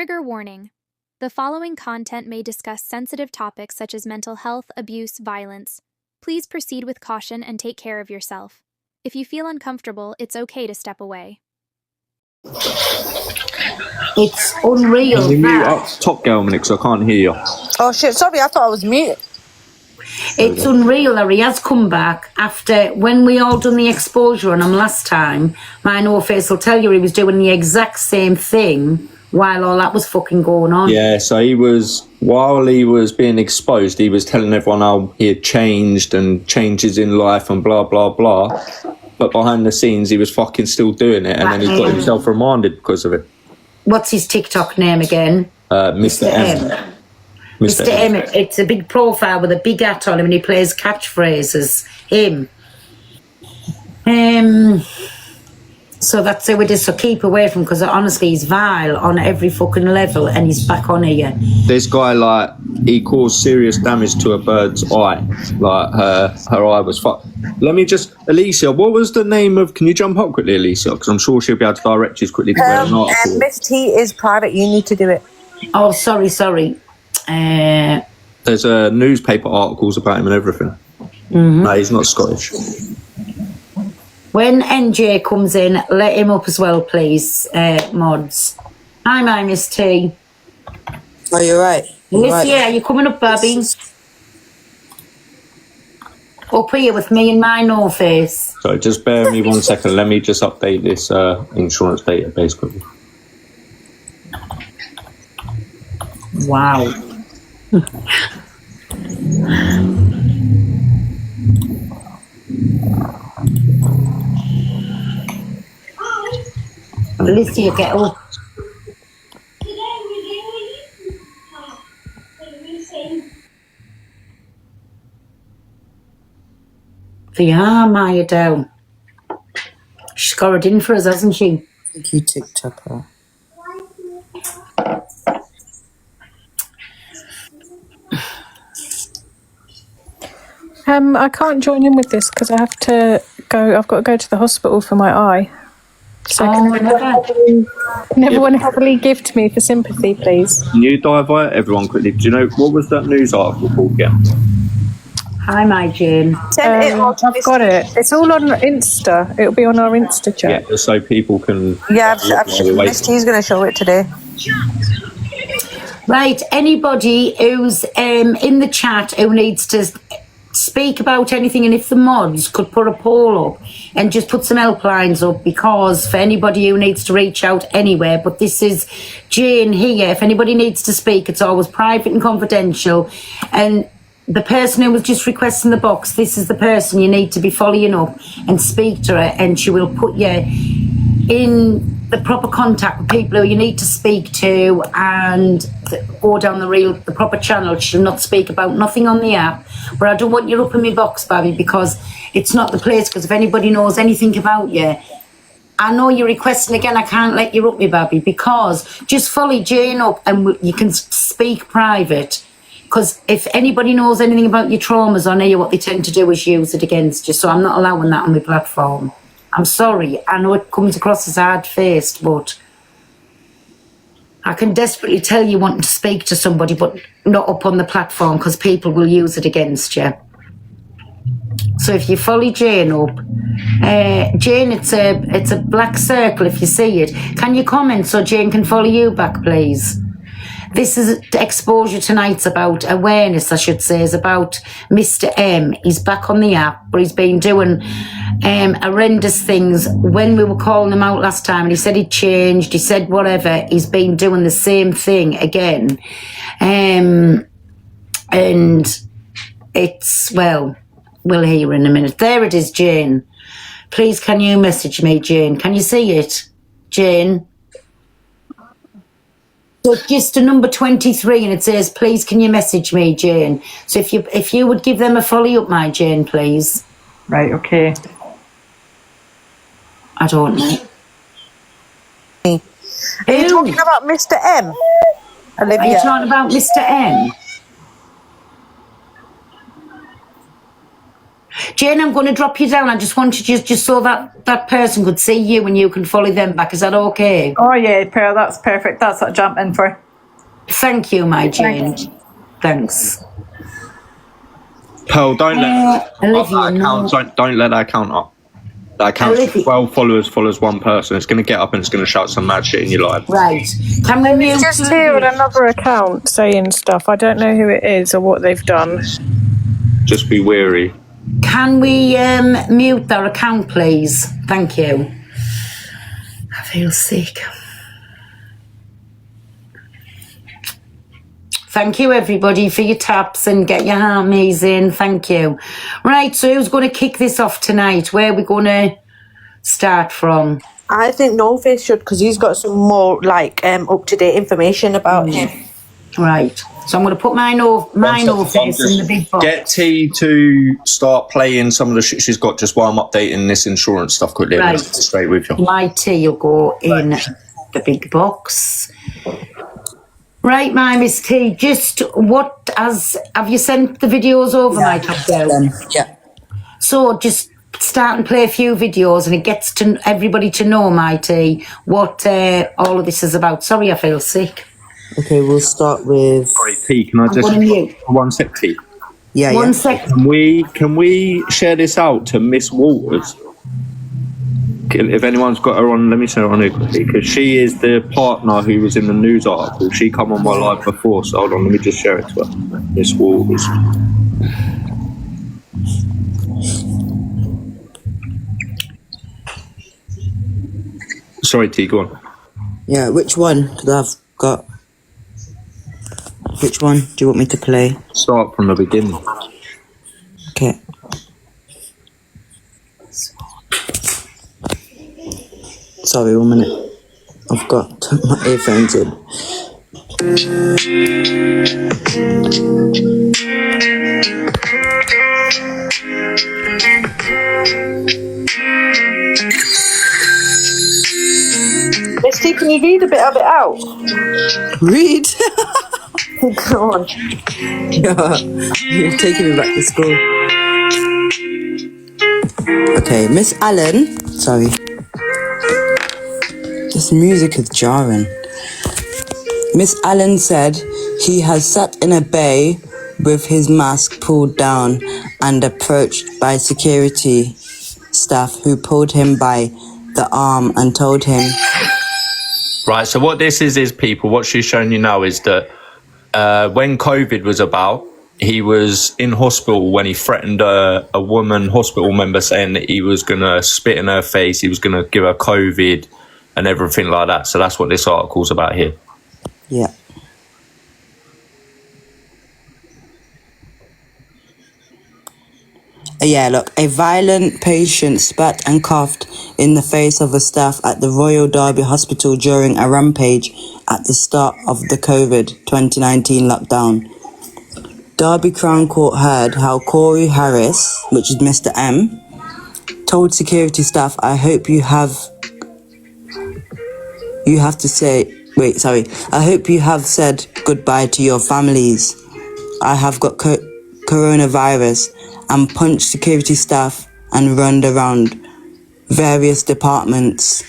Trigger warning. The following content may discuss sensitive topics such as mental health, abuse, violence. Please proceed with caution and take care of yourself. If you feel uncomfortable, it's okay to step away. It's unreal. Can you mute up Top Girl minute because I can't hear you. Oh shit, sorry, I thought I was muted. It's unreal that he has come back after when we all done the exposure on him last time. My no face will tell you he was doing the exact same thing while all that was fucking going on. Yeah, so while he was being exposed, he was telling everyone how he had changed and changes in life and blah, blah, blah. But behind the scenes, he was fucking still doing it, and then he got himself remanded because of it. What's his TikTok name again? Mr. M. Mr. M. It's a big profile with a big hat on him, and he plays catchphrases. Him. So that's how it is. So keep away from him, because honestly, he's vile on every fucking level, and he's back on here. This guy, he caused serious damage to a bird's eye. Her eye was fucked. Let me just, Alicia, what was the name of? Can you jump up quickly, Alicia? Because I'm sure she'll be able to direct you quickly to where an article. Miss T is private. You need to do it. Oh, sorry. There's newspaper articles about him and everything. Mm-hmm. No, he's not Scottish. When NJ comes in, let him up as well, please, mods. Hi, my Miss T. Oh, you're right. Yeah, you're coming up, Babby. Up here with me and my no face. So just bear with me 1 second. Let me just update this insurance database quickly. Wow. Alicia, get up. Yeah, Maya down. She's got it in for us, hasn't she? Thank you, TikToker. I can't join in with this because I have to go. I've got to go to the hospital for my eye. So can everyone happily gift me for sympathy, please? Can you divert everyone quickly? Do you know what was that news article called again? Hi, my Jane. I've got it. It's all on Insta. It'll be on our Insta chat. Yeah, just so people can. Yeah, Miss T's going to show it today. Right, anybody who's in the chat who needs to speak about anything, and if the mods could put a poll up and just put some helplines up, because for anybody who needs to reach out anywhere, but this is Jane here. If anybody needs to speak, it's always private and confidential, and the person who was just requesting the box, this is the person you need to be following up and speak to her, and she will put you in the proper contact with people who you need to speak to and go down the proper channel. She'll not speak about nothing on the app, but I don't want you up in my box, Babby, because it's not the place. Because if anybody knows anything about you, I know you're requesting again, I can't let you up, me Babby, because just follow Jane up and you can speak private. Because if anybody knows anything about your traumas on here, what they tend to do is use it against you. So I'm not allowing that on my platform. I'm sorry. I know it comes across as hard-faced, but I can desperately tell you wanting to speak to somebody, but not up on the platform, because people will use it against you. So if you follow Jane up, Jane, it's a black circle if you see it. Can you comment so Jane can follow you back, please? This is exposure tonight's about awareness, I should say, is about Mr. M. He's back on the app, but he's been doing horrendous things. When we were calling him out last time, and he said he'd changed, he said whatever, he's been doing the same thing again. And it's, well, we'll hear in a minute. There it is, Jane. Please, can you message me, Jane? Can you see it, Jane? So just a number 23, and it says, please, can you message me, Jane? So if you would give them a follow up, my Jane, please. Right, okay. I don't know. Are you talking about Mr. M? Olivia? Are you talking about Mr. M? Jane, I'm going to drop you down. I just wanted you just so that person could see you and you can follow them back. Is that okay? Oh yeah, Pearl, that's perfect. That's what I jumped in for. Thank you, my Jane. Thanks. Pearl, don't let Olivia, that account, don't let that account up. That account's Olivia. 12 followers follows one person. It's going to get up and it's going to shout some mad shit in your life. Right. Can we mute? Just here on another account saying stuff. I don't know who it is or what they've done. Just be wary. Can we mute their account, please? Thank you. I feel sick. Thank you, everybody, for your taps and get your armies in. Thank you. Right, so who's going to kick this off tonight? Where are we going to start from? I think No Face should, because he's got some more like up-to-date information about him. Right. So I'm going to put my No Face in the big box. Get T to start playing some of the shit she's got just while I'm updating this insurance stuff quickly. Right. Straight with you. My tea will go in the big box. Right, my Miss T, just have you sent the videos over, my top girl? Yeah. So just start and play a few videos and it gets to everybody to know, my T, what all of this is about. Sorry, I feel sick. Okay, we'll start with. Sorry, T, can I I'm going to mute. one sec, T? Yeah, One yeah. second. Can we share this out to Miss Walters? If anyone's got her on, let me share her on here quickly, because she is the partner who was in the news article. She come on my live before, so hold on, let me just share it to her. Miss Walters. Sorry, T, go on. Yeah, which one? Because I've got. Which one do you want me to play? Start from the beginning. Okay. Sorry, 1 minute. I've got my earphones in. Misty, can you read a bit of it out? Read! Go on. Yeah, you're taking me back to school. Okay, Miss Allen. Sorry. This music is jarring. Miss Allen said he has sat in a bay with his mask pulled down and approached by security staff who pulled him by the arm and told him. Right, so what this is people, what she's showing you now is that when COVID was about, he was in hospital when he threatened a woman hospital member saying that he was going to spit in her face, he was going to give her COVID and everything like that. So that's what this article's about here. Yeah. Yeah, look, a violent patient spat and coughed in the face of a staff at the Royal Derby Hospital during a rampage at the start of the COVID 2019 lockdown. Derby Crown Court heard how Corey Harris, which is Mr. M, told security staff, I hope I hope you have said goodbye to your families. I have got coronavirus, and punched security staff and run around various departments.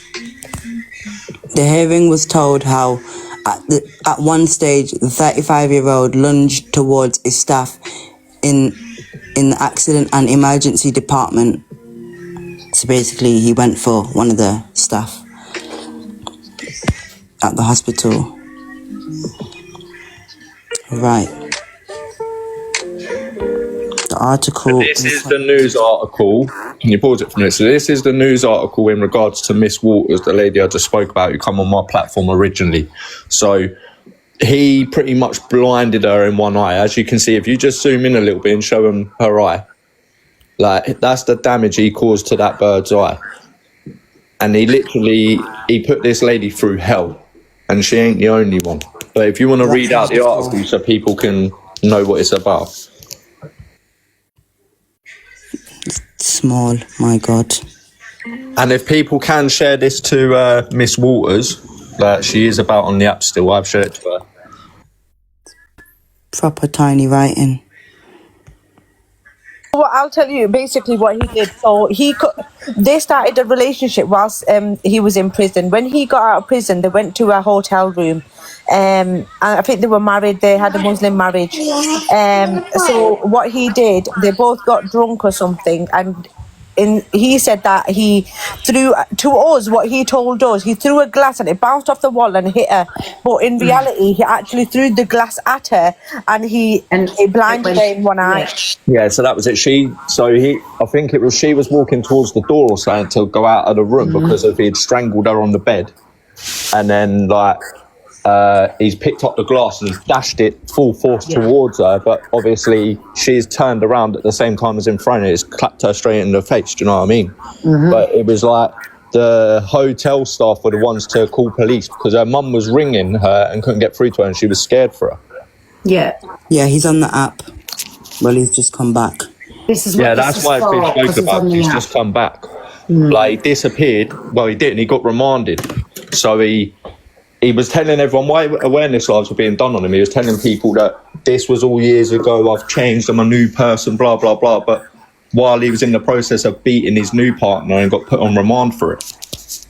The hearing was told how at one stage the 35-year-old lunged towards his staff in the accident and emergency department. So basically he went for one of the staff at the hospital. Right. The article. This is the news article. Can you pause it for a minute? So this is the news article in regards to Miss Walters, the lady I just spoke about, who come on my platform originally. So he pretty much blinded her in one eye. As you can see, if you just zoom in a little bit and show him her eye, like that's the damage he caused to that bird's eye. And he put this lady through hell, and she ain't the only one. But if you want to read out the article so people can know what it's about. Small, my God. And if people can share this to Miss Walters, that she is about on the app still, I've shared it to her. Proper tiny writing. Well, I'll tell you basically what he did. So they started a relationship whilst he was in prison. When he got out of prison, they went to a hotel room. And I think they were married. They had a Muslim marriage. So what he did, they both got drunk or something, and he said that he threw to us what he told us. He threw a glass and it bounced off the wall and hit her. But in reality, he actually threw the glass at her, and it blinded her in one eye. Yeah, so that was it. I think it was she was walking towards the door or something to go out of the room because he'd strangled her on the bed, and then he's picked up the glass and dashed it full force towards her, but obviously she's turned around at the same time as him throwing it. It's clapped her straight in the face, do you know what I mean? But it was like the hotel staff were the ones to call police because her mum was ringing her and couldn't get through to her and she was scared for her. Yeah. Yeah, he's on the app. Well, he's just come back. This is what that's why it's been spoken about. He's just come back. Like, he disappeared. Well, he didn't. He got remanded. So he was telling everyone why awareness lives were being done on him. He was telling people that this was all years ago, I've changed, I'm a new person, blah, blah, blah. But while he was in the process of beating his new partner and got put on remand for it.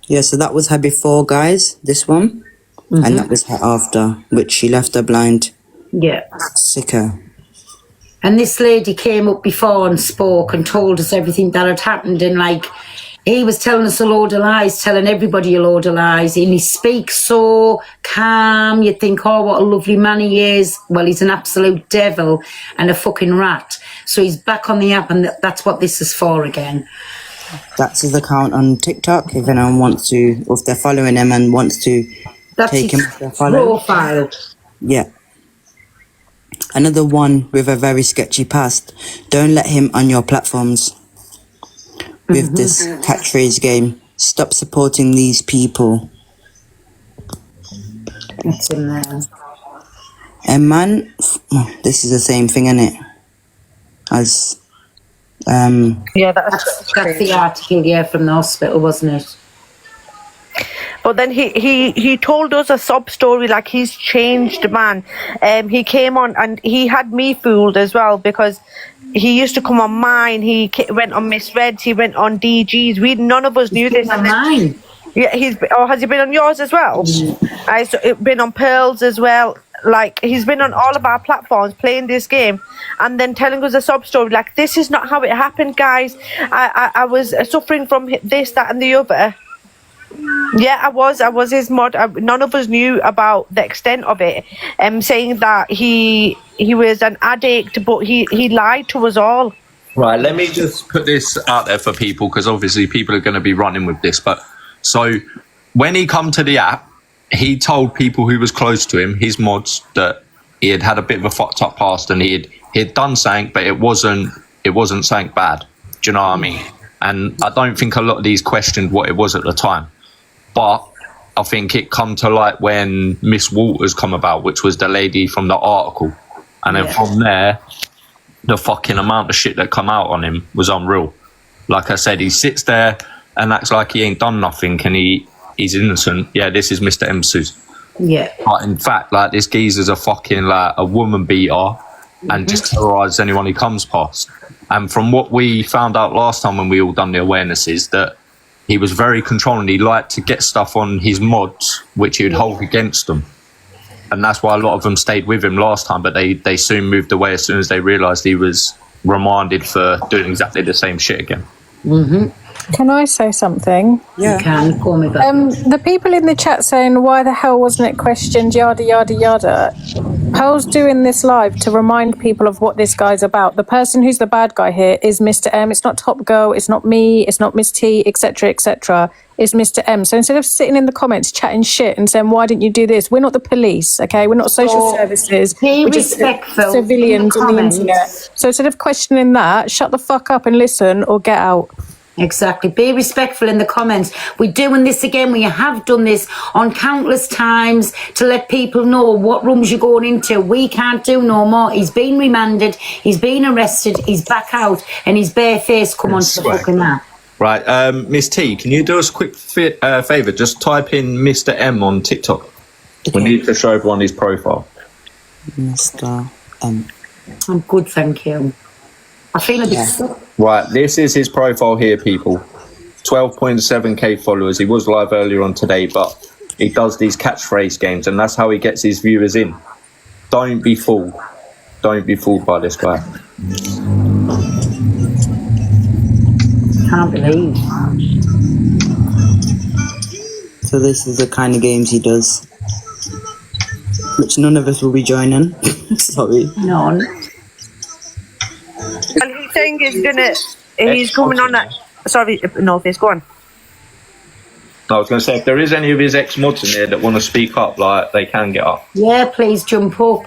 Yeah, so that was her before, guys, this one. And that was her after, which she left her blind. Yeah. Sicker. And this lady came up before and spoke and told us everything that had happened, and he was telling us a load of lies, telling everybody a load of lies, and he speaks so calm, you'd think, oh, what a lovely man he is. Well, he's an absolute devil and a fucking rat. So he's back on the app, and that's what this is for again. That's his account on TikTok, if anyone wants to, or if they're following him and wants to take him off their follow. Profile. Yeah. Another one with a very sketchy past. Don't let him on your platforms. With this catchphrase game, stop supporting these people. It's in there. And man, this is the same thing, isn't it? As Yeah, That's the article, from the hospital, wasn't it? But then he told us a sob story, like he's changed, man. He came on and he had me fooled as well, because he used to come on mine. He went on Misreads. He went on DGs. None of us knew this. On mine. Yeah, has he been on yours as well? I've been on Pearls as well. Like, he's been on all of our platforms playing this game and then telling us a sob story. Like, this is not how it happened, guys. I was suffering from this, that, and the other. Yeah, I was his mod. None of us knew about the extent of it. Saying that he was an addict, but he lied to us all. Right, let me just put this out there for people, because obviously people are going to be running with this. But so when he come to the app, he told people who was close to him, his mods, that he had a bit of a fucked up past and he had done something, but it wasn't something bad. Do you know what I mean? And I don't think a lot of these questioned what it was at the time. But I think it come to light when Miss Walters come about, which was the lady from the article. And then from there, the fucking amount of shit that come out on him was unreal. Like I said, he sits there and acts like he ain't done nothing and he's innocent. Yeah, this is Mr. Msus. Yeah. But in fact, like, this geezer's a fucking, like, a woman beater and just terrorise anyone he comes past. And from what we found out last time when we all done the awarenesses, that he was very controlling. He liked to get stuff on his mods, which he would hold against them. And that's why a lot of them stayed with him last time, but they soon moved away as soon as they realised he was remanded for doing exactly the same shit again. Can I say something? You can call me back. The people in the chat saying, why the hell wasn't it questioned, yada, yada, yada. Pearl's doing this live to remind people of what this guy's about. The person who's the bad guy here is Mr. M. It's not Top Girl, it's not me, it's not Miss T, etc., etc. It's Mr. M. So instead of sitting in the comments chatting shit and saying, why didn't you do this? We're not the police, okay? We're not social services. Be We're just respectful civilians in the on the comments. internet. So instead of questioning that, shut the fuck up and listen or get out. Exactly. Be respectful in the comments. We're doing this again. We have done this on countless times to let people know what rooms you're going into. We can't do no more. He's been remanded. He's been arrested. He's back out and he's barefaced come onto the fucking app. Right, Miss T, can you do us a quick favour? Just type in Mr. M on TikTok. We need to show everyone his profile. Mr. M. I'm good, thank you. I feel a bit sick. Right, this is his profile here, people. 12.7k followers. He was live earlier on today, but he does these catchphrase games, and that's how he gets his viewers in. Don't be fooled. Don't be fooled by this guy. Can't believe. So this is the kind of games he does, which none of us will be joining. Sorry. None. And he's saying he's coming on that. Sorry, no, face, go on. I was going to say, if there is any of his ex-mods in there that want to speak up, like, they can get up. Yeah, please jump up.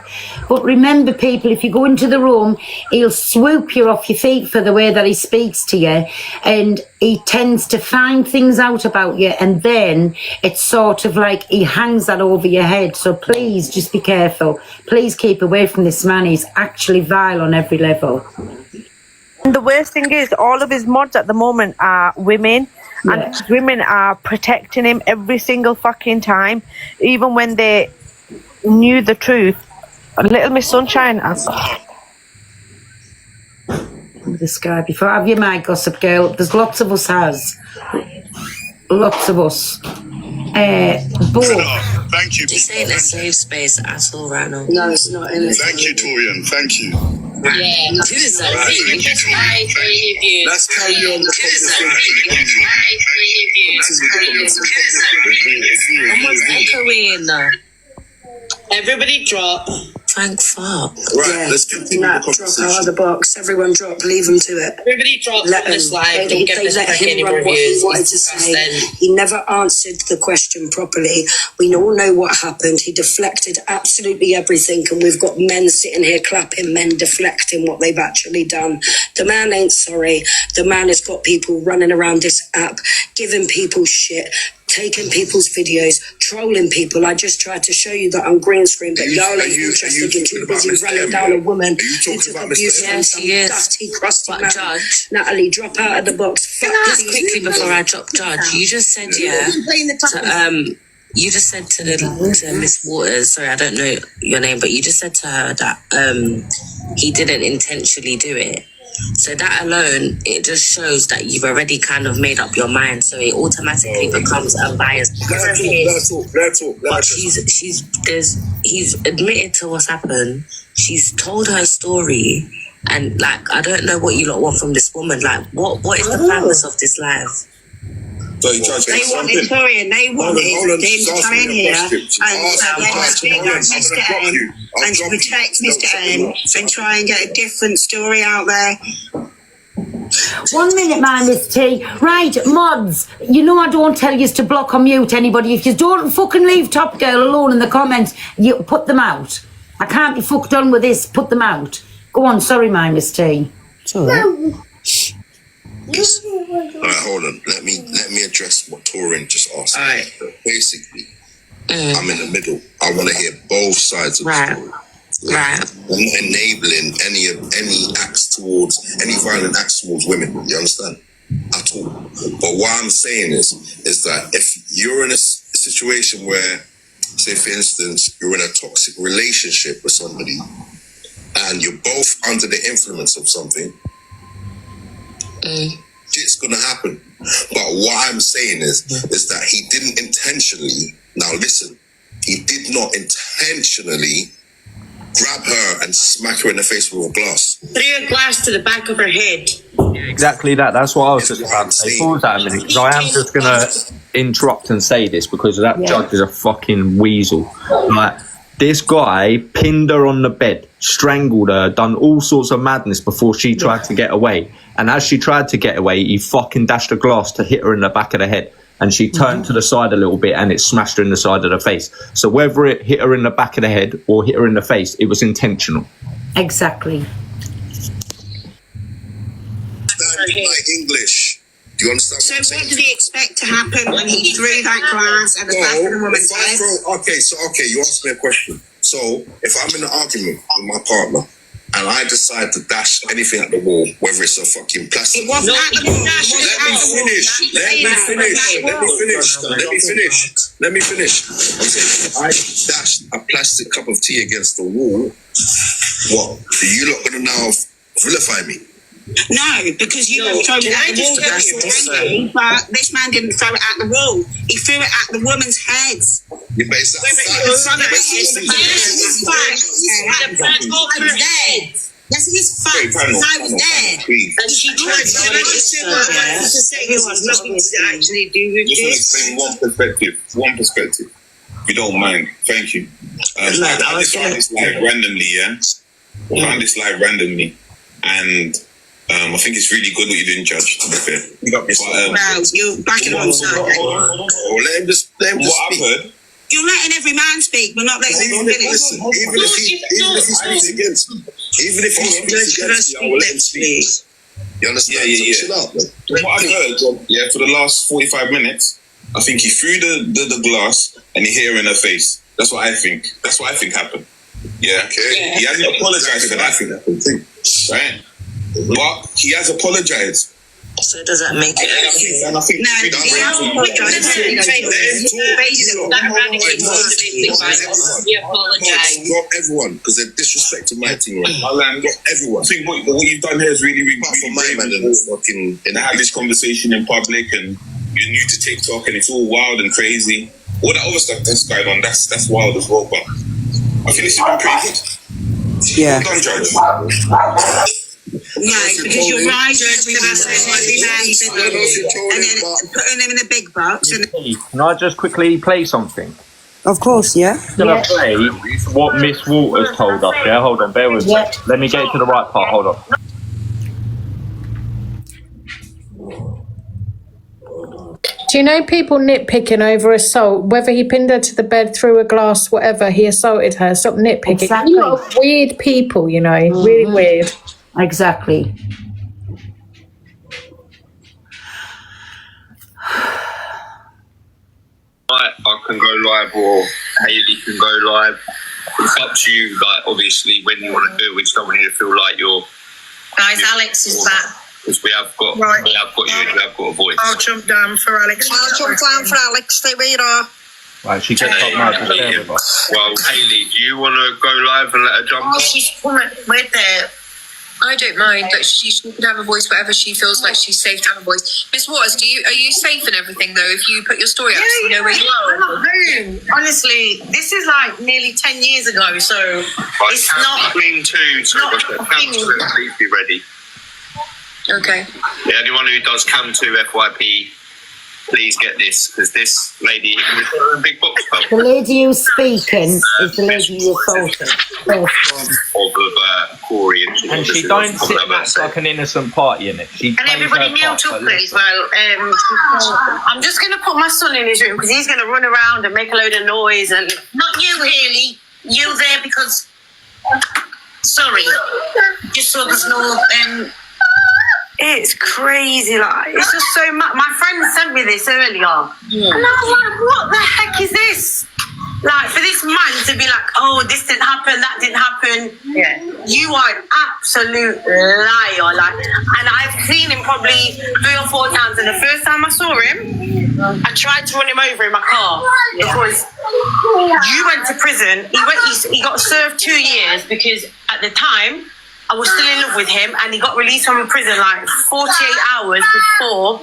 But remember, people, if you go into the room, he'll swoop you off your feet for the way that he speaks to you. And he tends to find things out about you. And then it's sort of like he hangs that over your head. So please just be careful. Please keep away from this man. He's actually vile on every level. And the worst thing is, all of his mods at the moment are women. Yeah. And women are protecting him every single fucking time. Even when they knew the truth. Little Miss Sunshine. This guy, before I have your mic, Gossip Girl, there's lots of us has. Lots of us. Both. Thank you. This ain't a safe space at all right now. No, it's not. Thank you, Torian. Thank you. Yeah, do something. Thank you, Torian. Let's carry on the conversation. Someone's echoing. Everybody drop. Thank fuck. Right, let's continue the conversation. Drop out of the box. Everyone drop. Leave him to it. Everybody drop Let on this him. live. They Don't give this let back him any run what he reviews. wanted to say. He never answered the question properly. We all know what happened. He deflected absolutely everything, and we've got men sitting here clapping, men deflecting what they've actually done. The man ain't sorry. The man has got people running around this app, giving people shit, taking people's videos, trolling people. I just tried to show you that on green screen, but y'all ain't interested. You're too busy running down a woman who took abuse from some dusty, crusty man. Judge, Natalie, drop out of the box. just quickly before I drop, Judge, you just said you just said to Miss Waters, sorry, I don't know your name, but you just said to her that he didn't intentionally do it. So that alone, it just shows that you've already kind of made up your mind. So it automatically becomes a bias. But he's admitted to what's happened. She's told her story, and like, I don't know what you lot want from this woman. Like, what is the purpose of this live? So you try to They wanted Torian, they wanted him to come in here and speak on Mr. M and to protect Mr. M and try and get a different story out there. 1 minute, my Miss T. Right, mods, you know I don't tell you to block or mute anybody. If you don't fucking leave Top Girl alone in the comments, you put them out. I can't be fucked on with this. Put them out. Go on, sorry, my Miss T. It's all right. Alright, hold on. Let me address what Torian just asked. Alright. Basically, I'm in the middle. I want to hear both sides of the story. Right. I'm not enabling any acts towards any violent acts towards women. You understand? At all. But what I'm saying is that if you're in a situation where, say for instance, you're in a toxic relationship with somebody, and you're both under the influence of something, shit's gonna happen. But what I'm saying is that he didn't intentionally. Now listen, he did not intentionally grab her and smack her in the face with a glass. Threw a glass to the back of her head. Exactly that. That's what I was just about to say. Pause that a minute, because I am just going to interrupt and say this, because that judge is a fucking weasel. Like, this guy pinned her on the bed, strangled her, done all sorts of madness before she tried to get away. And as she tried to get away, he fucking dashed a glass to hit her in the back of the head. And she turned to the side a little bit, and it smashed her in the side of the face. So whether it hit her in the back of the head or hit her in the face, it was intentional. Exactly. My English. Do you understand what I'm saying? So what did he expect to happen when he threw that glass at the back of the woman's head? Okay, you asked me a question. So if I'm in an argument with my partner and I decide to dash anything at the wall, whether it's a fucking plastic... It wasn't at the wall. Let me finish. I'm saying, I dashed a plastic cup of tea against the wall. What? Are you not going to now vilify me? No, because you have thrown it at the wall. That's angry, but this man didn't throw it at the wall. He threw it at the woman's head. You base that That's his fact. I was there. And she tried to say it was nothing to actually do with this. Explain one perspective. If you don't mind, thank you. I found this live randomly, found this live randomly, and I think it's really good what you didn't judge, to be fair. Wow, you're backing on side. Let him just speak. What I've heard. You're letting every man speak, but not letting him finish. Listen, even if he speaks against me, I will let him speak. You understand? Yeah. Chill out, man. What I've heard, for the last 45 minutes, I think he threw the glass and he hit her in her face. That's what I think. That's what I think happened. Yeah, okay. Yeah. He hasn't apologized for that, right? But he has apologized. So does that make it? And I think drop everyone because they're disrespecting my team. Right? Drop everyone. I think what you've done here is really for my man and I had this conversation in public and you're new to TikTok and it's all wild and crazy. All that other stuff that's going on, that's wild as well. But I think this has been pretty good. Yeah. Well done, Judge. Right, because you're right, and then putting them in a big box. Can I just quickly play something? Of course, yeah. Can I play what Miss Waters told us? Yeah, hold on, bear with me. Let me get it to the right part. Hold on. Do you know people nitpicking over assault? Whether he pinned her to the bed, threw a glass, whatever, he assaulted her. Stop nitpicking. Exactly. You are weird people, you know, really weird. Exactly. I can go live or Hayley can go live. It's up to you, like, obviously, when you want to do it. We just don't want you to feel like you're... Guys, Alex is back. Because we have got you and we have got a voice. I'll jump down for Alex. Stay where you are. Right, she gets up now to stay with us. Well, Hayley, do you want to go live and let her jump? Oh, she's coming. We're there. I don't mind, but she can have a voice wherever she feels like she's safe to have a voice. Miss Waters, are you safe and everything though? If you put your story up, so you know where you are. I'm not home. Honestly, this is like nearly 10 years ago, so it's not. Please be ready. Okay. Yeah, anyone who does Cam 2 FYP, please get this, because this lady was in a big box pub. The lady who's speaking is the lady you assaulted. Of Corey and she don't sit and act like an innocent party in it. She and everybody mute up, please. Well, I'm just going to put my son in his room because he's going to run around and make a load of noise. And not you, Hayley. You there because... Sorry. Just so there's no... It's crazy, like, it's just so much. My friend sent me this earlier. And I was like, what the heck is this? Like, for this man to be like, oh, this didn't happen, that didn't happen. Yeah. You are an absolute liar. Like, and I've seen him probably 3 or 4 times. And the first time I saw him, I tried to run him over in my car because you went to prison. He got served 2 years because at the time, I was still in love with him and he got released from prison like 48 hours before.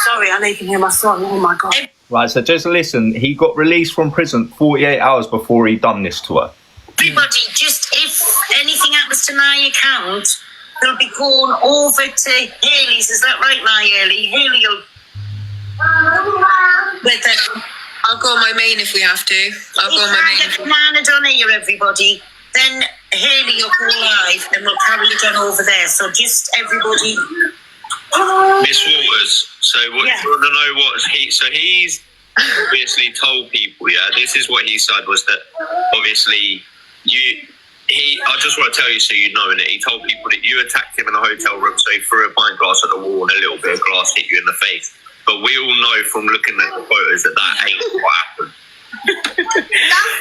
Sorry, I know you can hear my son. Oh my God. Right, so just listen. He got released from prison 48 hours before he done this to her. Everybody, just if anything happens to my account, they'll be going over to Hayley's. Is that right, my Hayley? Hayley will... I'll go on my main if we have to. I'll go on my main. Nana done here, everybody. Then Hayley will go live and we'll carry it on over there. So just everybody... Miss Waters, so what you want to know what he's obviously told people, this is what he said was that obviously I just want to tell you so you know that he told people that you attacked him in a hotel room, so he threw a pint glass at the wall and a little bit of glass hit you in the face. But we all know from looking at the photos that ain't what happened.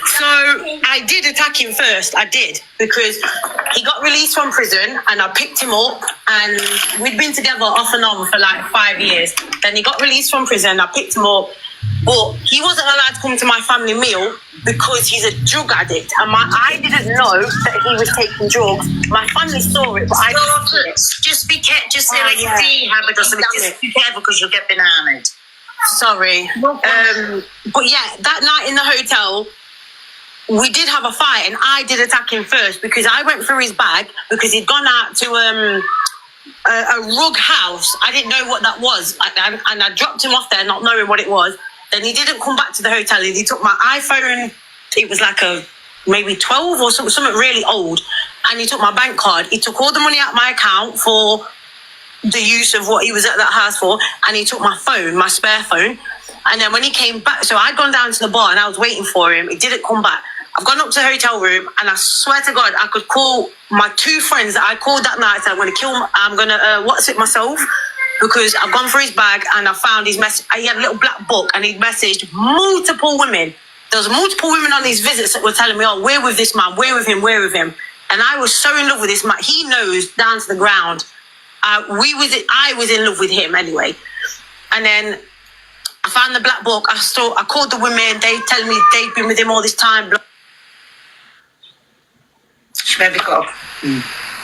So I did attack him first. I did because he got released from prison and I picked him up and we'd been together off and on for like 5 years. Then he got released from prison. I picked him up, but he wasn't allowed to come to my family meal because he's a drug addict, and I didn't know that he was taking drugs. My family saw it, but I didn't see it. Just be careful. Just say like a tea habit or something. Just be careful because you'll get bananas. Sorry. But yeah, that night in the hotel, we did have a fight, and I did attack him first because I went through his bag because he'd gone out to a rug house. I didn't know what that was, and I dropped him off there not knowing what it was. Then he didn't come back to the hotel. He took my iPhone. It was like a maybe 12 or something really old, and he took my bank card. He took all the money out of my account for the use of what he was at that house for, and he took my phone, my spare phone. And then when he came back, so I'd gone down to the bar and I was waiting for him. He didn't come back. I've gone up to the hotel room, and I swear to God, I could call my 2 friends that I called that night. So I'm going to WhatsApp myself, because I've gone through his bag and I found his message. He had a little black book, and he'd messaged multiple women. There was multiple women on these visits that were telling me, oh, we're with this man, we're with him, we're with him. And I was so in love with this man. He knows down to the ground. I was in love with him anyway. And then I found the black book. I called the women. They tell me they've been with him all this time.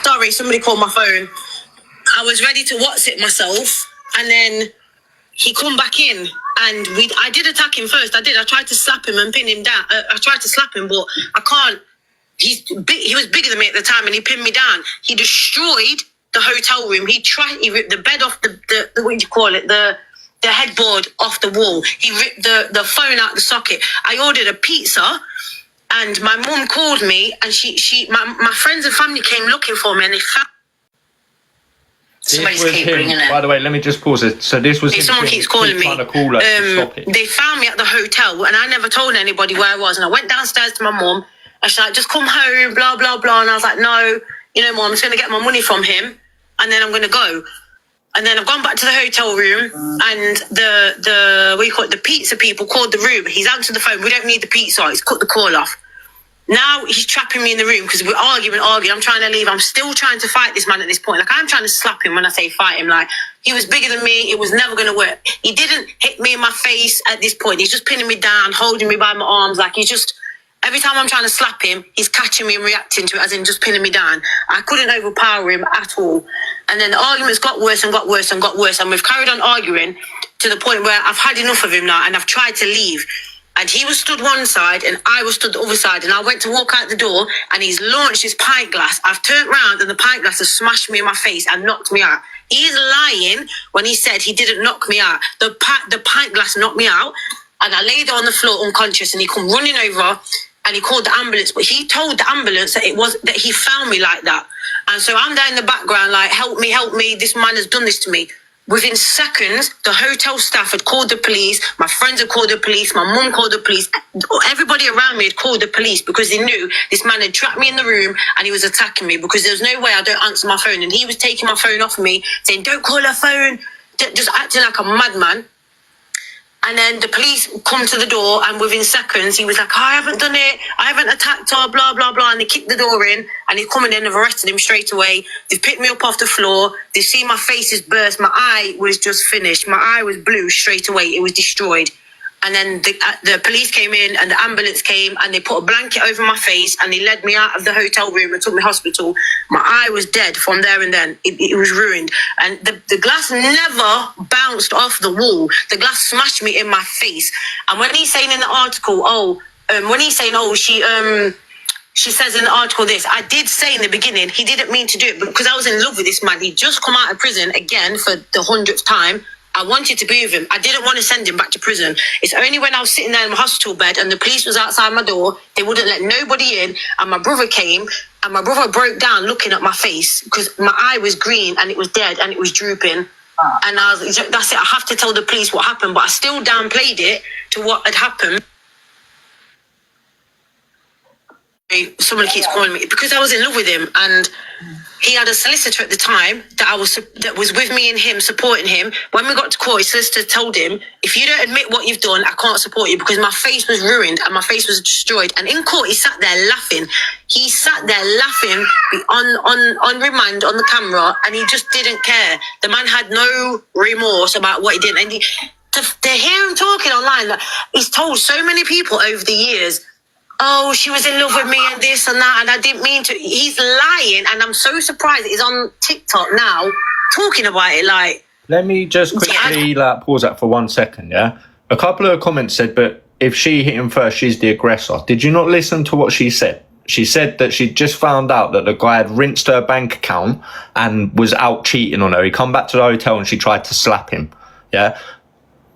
Sorry, somebody called my phone. I was ready to WhatsApp myself, and then he come back in, and I did attack him first. I tried to slap him and pin him down. I tried to slap him, but I can't. He was bigger than me at the time, and he pinned me down. He destroyed the hotel room. He ripped the bed off the what do you call it, the headboard off the wall. He ripped the phone out the socket. I ordered a pizza, and my mum called me, and my friends and family came looking for me, and they found. Somebody's keep bringing it. By the way, let me just pause it. So this was someone keeps calling me. Trying to call us to stop it. They found me at the hotel, and I never told anybody where I was. And I went downstairs to my mum, and she's like, "Just come home, blah blah blah." And I was like, "No, mum, I'm just gonna get my money from him, and then I'm gonna go." And then I've gone back to the hotel room, and the pizza people called the room. He's answered the phone. We don't need the pizza. He's cut the call off. Now he's trapping me in the room because we're arguing. I'm trying to leave. I'm still trying to fight this man at this point. Like, I'm trying to slap him when I say fight him. Like, he was bigger than me. It was never going to work. He didn't hit me in my face at this point. He's just pinning me down, holding me by my arms. Like, every time I'm trying to slap him, he's catching me and reacting to it, as in just pinning me down. I couldn't overpower him at all. And then the arguments got worse and got worse and got worse. And we've carried on arguing to the point where I've had enough of him now, and I've tried to leave. And he was stood one side and I was stood the other side. And I went to walk out the door, and he's launched his pint glass. I've turned around, and the pint glass has smashed me in my face and knocked me out. He's lying when he said he didn't knock me out. The pint glass knocked me out, and I laid on the floor unconscious, and he come running over, and he called the ambulance. But he told the ambulance that that he found me like that. And so I'm there in the background like, help me, this man has done this to me. Within seconds, the hotel staff had called the police. My friends had called the police. My mum called the police. Everybody around me had called the police because they knew this man had trapped me in the room and he was attacking me, because there was no way I don't answer my phone. And he was taking my phone off me, saying, "Don't call her phone," just acting like a madman. And then the police come to the door, and within seconds, he was like, "I haven't done it. I haven't attacked her, blah, blah, blah." And they kicked the door in, and they come in and they've arrested him straight away. They've picked me up off the floor. They see my face is burst. My eye was just finished. My eye was blue straight away. It was destroyed. And then the police came in, and the ambulance came, and they put a blanket over my face, and they led me out of the hotel room and took me to hospital. My eye was dead from there and then. It was ruined. And the glass never bounced off the wall. The glass smashed me in my face. And when he's saying in the article, she says in the article this, I did say in the beginning, he didn't mean to do it because I was in love with this man. He'd just come out of prison again for the 100th time. I wanted to be with him. I didn't want to send him back to prison. It's only when I was sitting there in my hospital bed and the police was outside my door, they wouldn't let nobody in, and my brother came, and my brother broke down looking at my face because my eye was green and it was dead and it was drooping. And I was, that's it, I have to tell the police what happened, but I still downplayed it to what had happened. Someone keeps calling me because I was in love with him, and he had a solicitor at the time that was with me and him, supporting him. When we got to court, his solicitor told him, "If you don't admit what you've done, I can't support you," because my face was ruined and my face was destroyed. And in court, he sat there laughing. He sat there laughing on remand on the camera, and he just didn't care. The man had no remorse about what he did. And to hear him talking online, like, he's told so many people over the years oh, she was in love with me and this and that, and I didn't mean to. He's lying, and I'm so surprised that he's on TikTok now talking about it. Like, let me just quickly pause that for 1 second, yeah? A couple of comments said, but if she hit him first, she's the aggressor. Did you not listen to what she said? She said that she just found out that the guy had rinsed her bank account and was out cheating on her. He come back to the hotel and she tried to slap him. Yeah.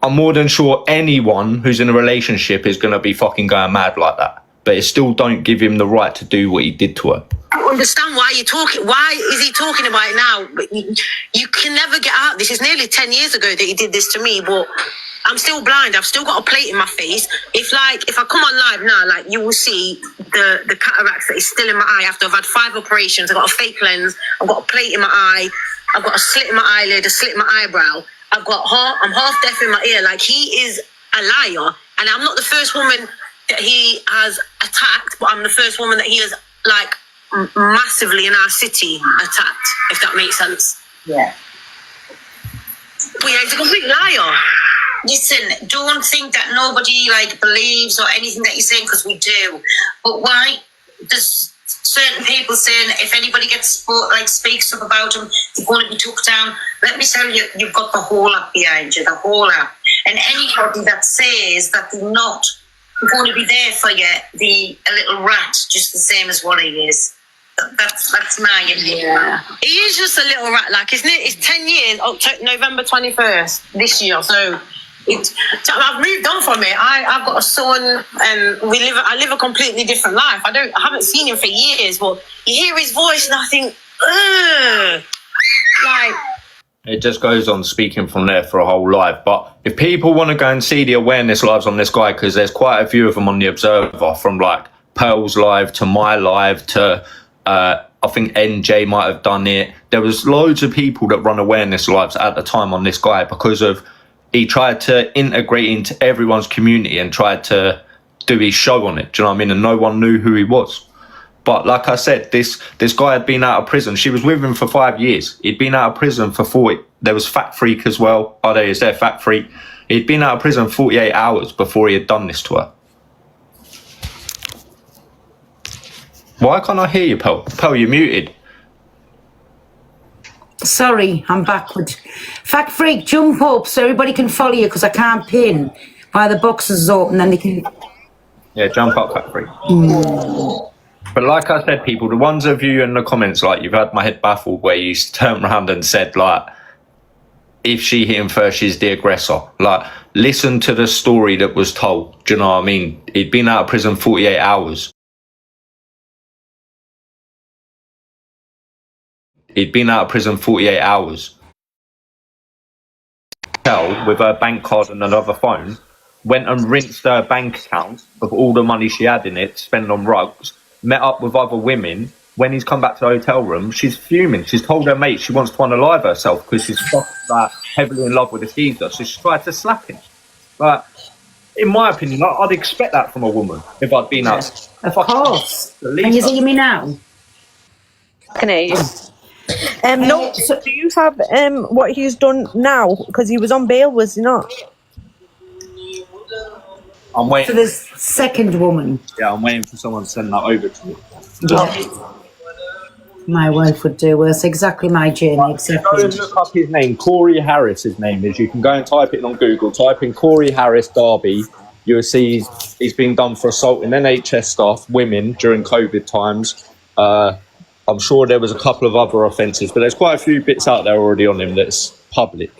I'm more than sure anyone who's in a relationship is going to be fucking going mad like that. But it still don't give him the right to do what he did to her. I don't understand why you're talking. Why is he talking about it now? But you can never get out. This is nearly 10 years ago that he did this to me, but I'm still blind. I've still got a plate in my face. If I come on live now, like, you will see the cataracts that is still in my eye after I've had 5 operations. I've got a fake lens. I've got a plate in my eye. I've got a slit in my eyelid, a slit in my eyebrow. I'm half deaf in my ear. Like, he is a liar. And I'm not the first woman that he has attacked, but I'm the first woman that he has, like, massively in our city attacked, if that makes sense. Yeah. But yeah, he's a complete liar. Listen, don't think that nobody believes or anything that you're saying, because we do. But why does certain people saying if anybody gets speaks up about them, they're going to be took down? Let me tell you, you've got the whole app behind you, the whole app. And anybody that says that they're not going to be there for you, a little rat, just the same as what he is. That's my opinion. Yeah. He is just a little rat, isn't it? It's 10 years, November 21st this year, so I've moved on from it. I've got a son, and I live a completely different life. I haven't seen him for years, but you hear his voice and I think, ugh. It just goes on speaking from there for a whole live. But if people want to go and see the awareness lives on this guy, because there's quite a few of them on the Observer, from Pearl's live to my live to I think NJ might have done it. There was loads of people that run awareness lives at the time on this guy, because of he tried to integrate into everyone's community and tried to do his show on it. Do you know what I mean? And no one knew who he was. But like I said, this guy had been out of prison. She was with him for 5 years. He'd been out of prison for 40. There was Fat Freak as well. Oh, there he is there, Fat Freak. He'd been out of prison 48 hours before he had done this to her. Why can't I hear you, Pearl? Pearl, you're muted. Sorry, I'm backward. Fat Freak, jump up so everybody can follow you, because I can't pin while the box is open, then they can... Yeah, jump up, Fat Freak. But like I said, people, the ones of you in the comments, you've had my head baffled, where you turned around and said, if she hit him first, she's the aggressor. Listen to the story that was told. Do you know what I mean? He'd been out of prison 48 hours. He'd been out of prison 48 hours. With her bank card and another phone, went and rinsed her bank account of all the money she had in it, spent on rugs, met up with other women. When he's come back to the hotel room, she's fuming. She's told her mate she wants to unalive herself because she's heavily in love with a geezer. So she tried to slap him. But in my opinion, I'd expect that from a woman if I'd been out. Of course. Can you see me now? Can I hear you? No, so do you have what he's done now? Because he was on bail, was he not? I'm waiting for this second woman. Yeah, I'm waiting for someone to send that over to me. Yeah. My wife would do worse. Exactly my journey. Exactly. Go and look up his name. Corey Harris, his name is. You can go and type it on Google. Type in Corey Harris Derby. You'll see he's been done for assaulting NHS staff, women, during COVID times. I'm sure there was a couple of other offences, but there's quite a few bits out there already on him that's public.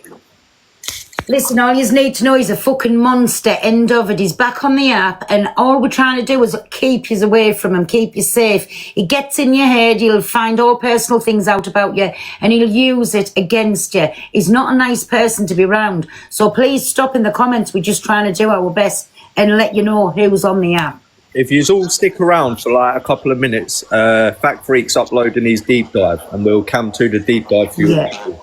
Listen, all you need to know he's a fucking monster. End of it. He's back on the app, and all we're trying to do is keep you away from him, keep you safe. He gets in your head, he'll find all personal things out about you, and he'll use it against you. He's not a nice person to be around. So please stop in the comments. We're just trying to do our best and let you know who's on the app. If you all stick around for a couple of minutes, Fact Freak's uploading his deep dive, and we'll come to the deep dive for you. Yeah.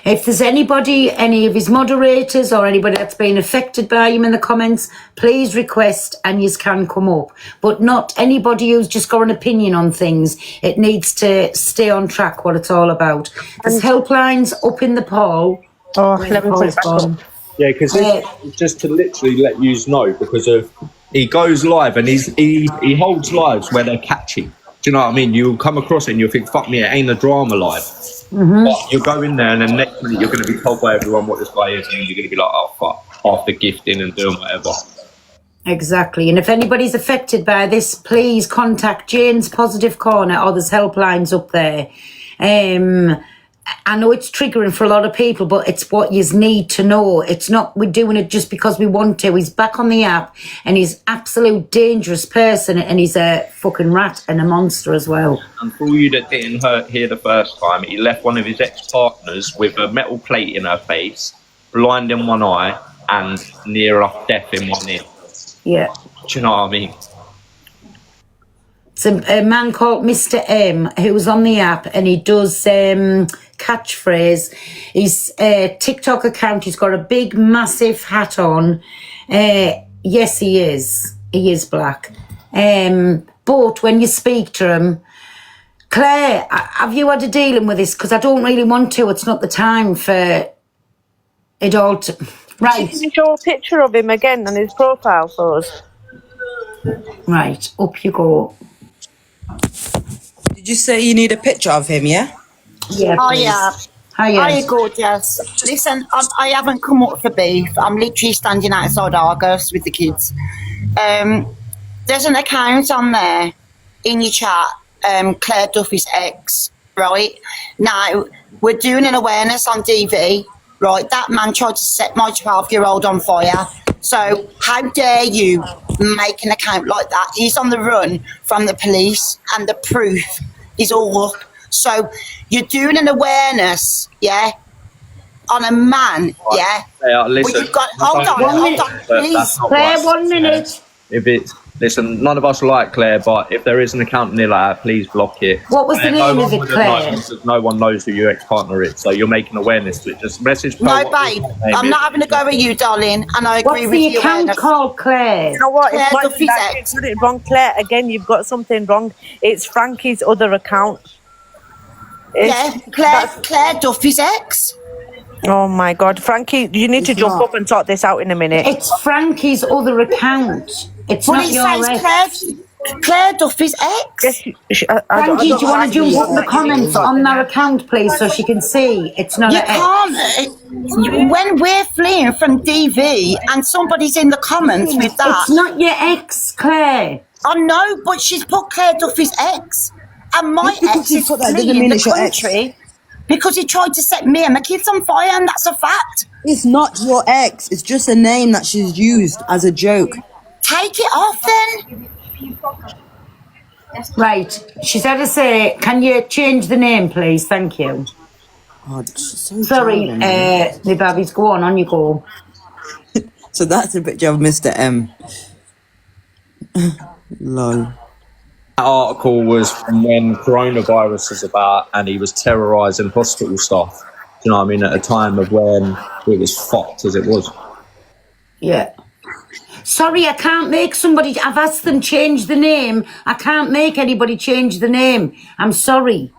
If there's anybody, any of his moderators or anybody that's been affected by him in the comments, please request and you can come up. But not anybody who's just got an opinion on things. It needs to stay on track what it's all about. There's helplines up in the poll. Oh, let me put it back up. Yeah, because it's just to literally let you know, because of he goes live and he holds lives where they're catchy. Do you know what I mean? You'll come across it and you'll think, fuck me, it ain't a drama live. But you'll go in there and then next minute you're going to be told by everyone what this guy is, and you're going to be like, oh fuck, after gifting and doing whatever. Exactly. And if anybody's affected by this, please contact Jane's Positive Corner, or there's helplines up there. I know it's triggering for a lot of people, but it's what you need to know. It's not we're doing it just because we want to. He's back on the app and he's absolute dangerous person, and he's a fucking rat and a monster as well. And for all you that didn't hear the first time, he left one of his ex-partners with a metal plate in her face, blind in one eye, and near enough deaf in one ear. Yeah. Do you know what I mean? It's a man called Mr. M who's on the app, and he does catchphrase. His TikTok account, he's got a big massive hat on. Yes, he is black. But when you speak to him, Claire, have you had a dealing with this? Because I don't really want to. It's not the time for it all to... Right. Can you show a picture of him again on his profile for us? Right, up you go. Did you say you need a picture of him, yeah? Yeah, Oh, please. yeah. Hiya. Gorgeous. Listen, I haven't come up for beef. I'm literally standing outside Argos with the kids. There's an account on there in your chat, Claire Duffy's ex, right? Now, we're doing an awareness on DV, right? That man tried to set my 12-year-old on fire. So how dare you make an account like that? He's on the run from the police, and the proof is all up. So you're doing an awareness, yeah, on a man, yeah? Listen. Well, you've got, hold on, please. Claire, 1 minute. If it's... Listen, none of us like Claire, but if there is an account near like that, please block it. What was the name of it, Claire? Because no one knows who your ex-partner is, so you're making awareness to it. Just message. No, babe, I'm not having a go at you, darling, and I agree with you. What's the account called, Claire? You know what? Claire It's Duffy's like, ex. you got it wrong, Claire. Again, you've got something wrong. It's Frankie's other account. Claire Duffy's ex. Oh my God, Frankie, you need to jump up and sort this out in a minute. It's Frankie's other account. It's But not it your says ex. Claire Duffy's ex. Frankie, do you want to jump up in the comments on their account, please, so she can see it's not You her ex? can't. When we're fleeing from DV and somebody's in the comments with that. It's not your ex, Claire. I know, but she's put Claire Duffy's ex. And my ex is fleeing the country because he tried to set me and my kids on fire, and that's a fact. It's not your ex. It's just a name that she's used as a joke. Take it off then. Right, she's had to say, can you change the name, please? Thank you. Oh, so Sorry, jarring. the babies, go on you go. So that's a picture of Mr. M. Lol. That article was from when coronavirus was about, and he was terrorising hospital staff. Do you know what I mean? At a time of when it was fucked as it was. Yeah. Sorry, I can't make somebody... I've asked them change the name. I can't make anybody change the name. I'm sorry.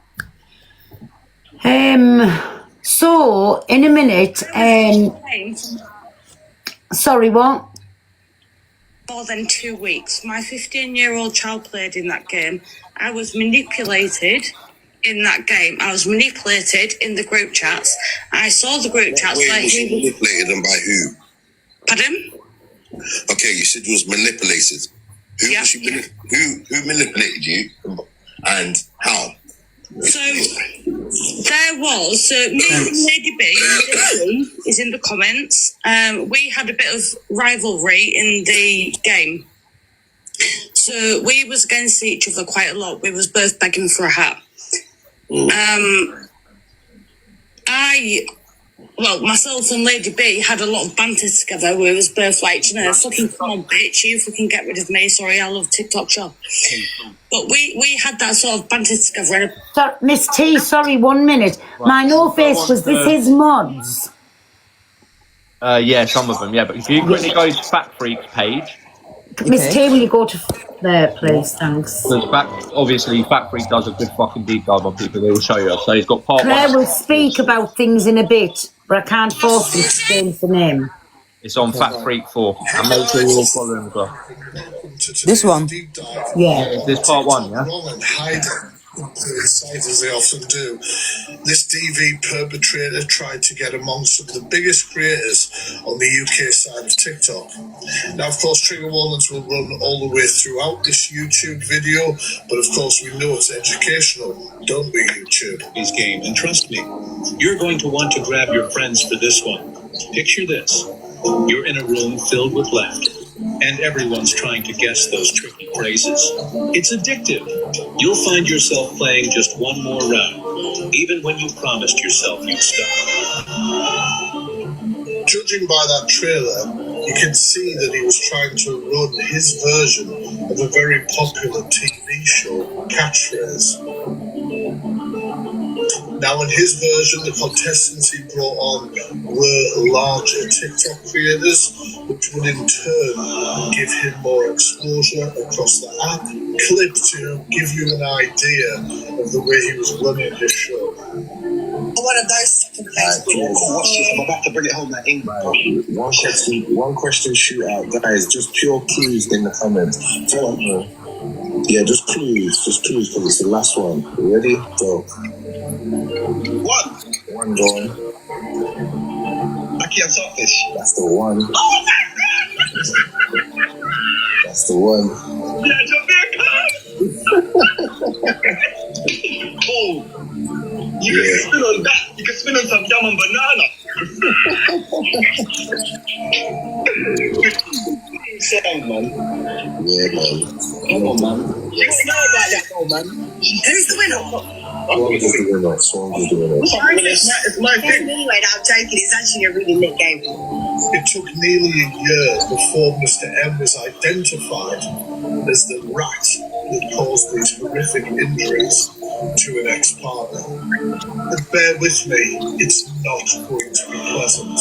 So, in a minute... Sorry, what? More than 2 weeks. My 15-year-old child played in that game. I was manipulated in that game. I was manipulated in the group chats. I saw the group chats. Wait, was she manipulated and by who? Pardon? Okay, you said you was manipulated. Who was she who manipulated you and how? So there was me and Lady B is in the comments. We had a bit of rivalry in the game. So we was against each other quite a lot. We was both begging for a hat. Myself and Lady B had a lot of banter together. We was both like, you know, fucking come on, bitch, you fucking get rid of me. Sorry, I love TikTok shop. But we had that sort of banter together. So, Miss T, sorry, 1 minute. My no face, was this his mods? Yeah, some of them, yeah. But if you quickly go to Fat Freak's page... Miss T, will you go to there, please? Thanks. Because obviously, Fat Freak does a good fucking deep dive on people. They will show you. So he's got part Claire one. will speak about things in a bit, but I can't force him to change the name. It's on Fat Freak 4. And make sure you all follow him as well. This one? Yeah. This part 1, yeah? Site as they often do. This DV perpetrator tried to get among some of the biggest creators on the UK side of TikTok. Now, of course, trigger warnings will run all the way throughout this YouTube video, but of course, we know it's educational, don't we, YouTube? His game, and trust me, you're going to want to grab your friends for this one. Picture this: you're in a room filled with laughter, and everyone's trying to guess those tricky phrases. It's addictive. You'll find yourself playing just one more round, even when you promised yourself you'd stop. Judging by that trailer, you can see that he was trying to run his version of a very popular TV show catchphrase. Now, in his version, the contestants he brought on were larger TikTok creators, which would in turn give him more exposure across the app. Clip to give you an idea of the way he was running his show. One of those second place. Watch this. I'm about to bring it home like England. One question shootout, guys. Just pure clues in the comments. Yeah, just clues, because it's the last one. You ready? Go. One going. I can't stop this. That's the one. Oh my God! That's the one. Yeah, Jamaica! Oh, you can spin on that. You can spin on some jam and banana. Song, man. Yeah, man. Come on, man. You know about that, though, man. Who's the winner? Swans is the winner. It's my thing. Anyway, I'm joking. It's actually a really lit game. It took nearly a year before Mr. M was identified as the rat that caused these horrific injuries to an ex-partner. But bear with me, it's not going to be pleasant.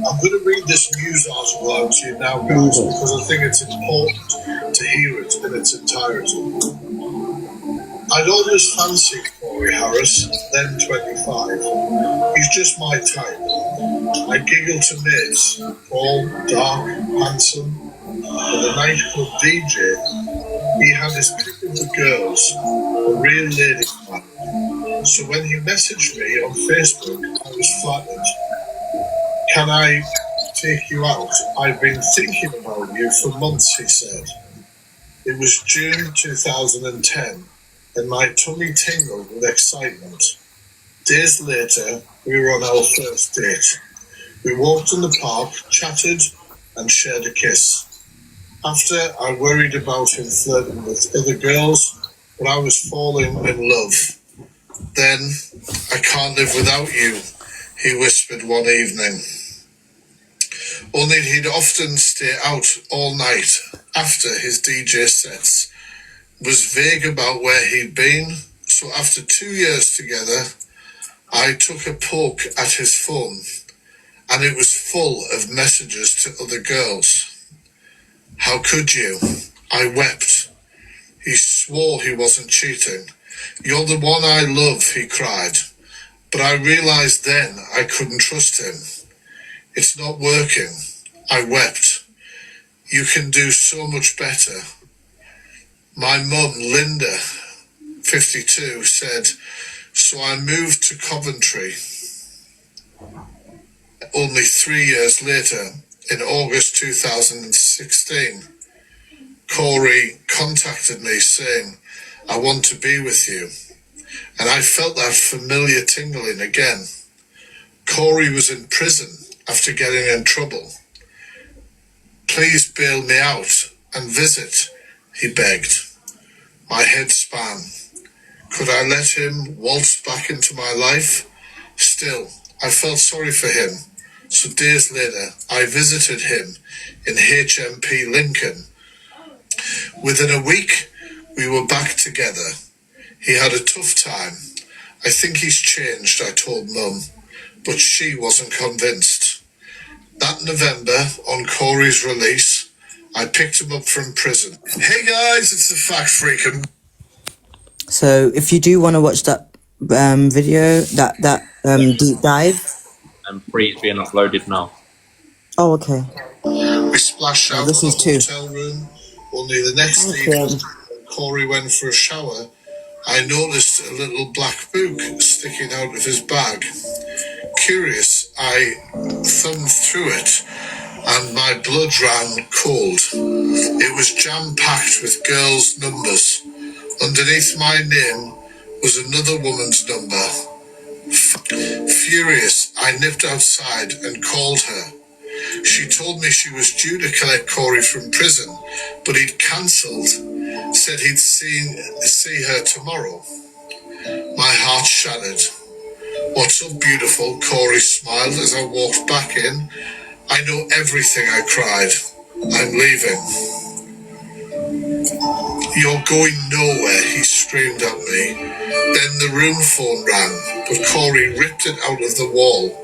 I'm going to read this news article out to you now, guys, because I think it's important to hear it in its entirety. I'd always fancied Corey Harris, then 25. He's just my type. I giggle to mates, tall, dark, handsome. With a nightclub DJ, he had his pick of the girls, a real lady man. So when he messaged me on Facebook, I was flattered. Can I take you out? I've been thinking about you for months, he said. It was June 2010, and my tummy tingled with excitement. Days later, we were on our first date. We walked in the park, chatted, and shared a kiss. After, I worried about him flirting with other girls, but I was falling in love. Then, I can't live without you, he whispered one evening. Only he'd often stay out all night after his DJ sets, was vague about where he'd been, so after 2 years together, I took a poke at his phone, and it was full of messages to other girls. How could you? I wept. He swore he wasn't cheating. You're the one I love, he cried. But I realized then I couldn't trust him. It's not working. I wept. You can do so much better. My mum, Linda, 52, said, so I moved to Coventry. Only 3 years later, in August 2016, Corey contacted me saying, I want to be with you. And I felt that familiar tingling again. Corey was in prison after getting in trouble. Please bail me out and visit, he begged. My head span. Could I let him waltz back into my life? Still, I felt sorry for him. So days later, I visited him in HMP Lincoln. Within a week, we were back together. He had a tough time. I think he's changed, I told Mum, but she wasn't convinced. That November, on Corey's release, I picked him up from prison. Hey guys, it's the Fact Freak. So if you do want to watch that video, that deep dive, and 3 is being uploaded now. Oh, okay. We splashed out this of is the two. hotel room. Only the next Thank evening, you. when Corey went for a shower, I noticed a little black book sticking out of his bag. Curious, I thumbed through it and my blood ran cold. It was jam-packed with girls' numbers. Underneath my name was another woman's number. Furious, I nipped outside and called her. She told me she was due to collect Corey from prison, but he'd cancelled. Said he'd see her tomorrow. My heart shattered. What's up, beautiful? Corey smiled as I walked back in. I know everything, I cried. I'm leaving. You're going nowhere, he screamed at me. Then the room phone rang, but Corey ripped it out of the wall,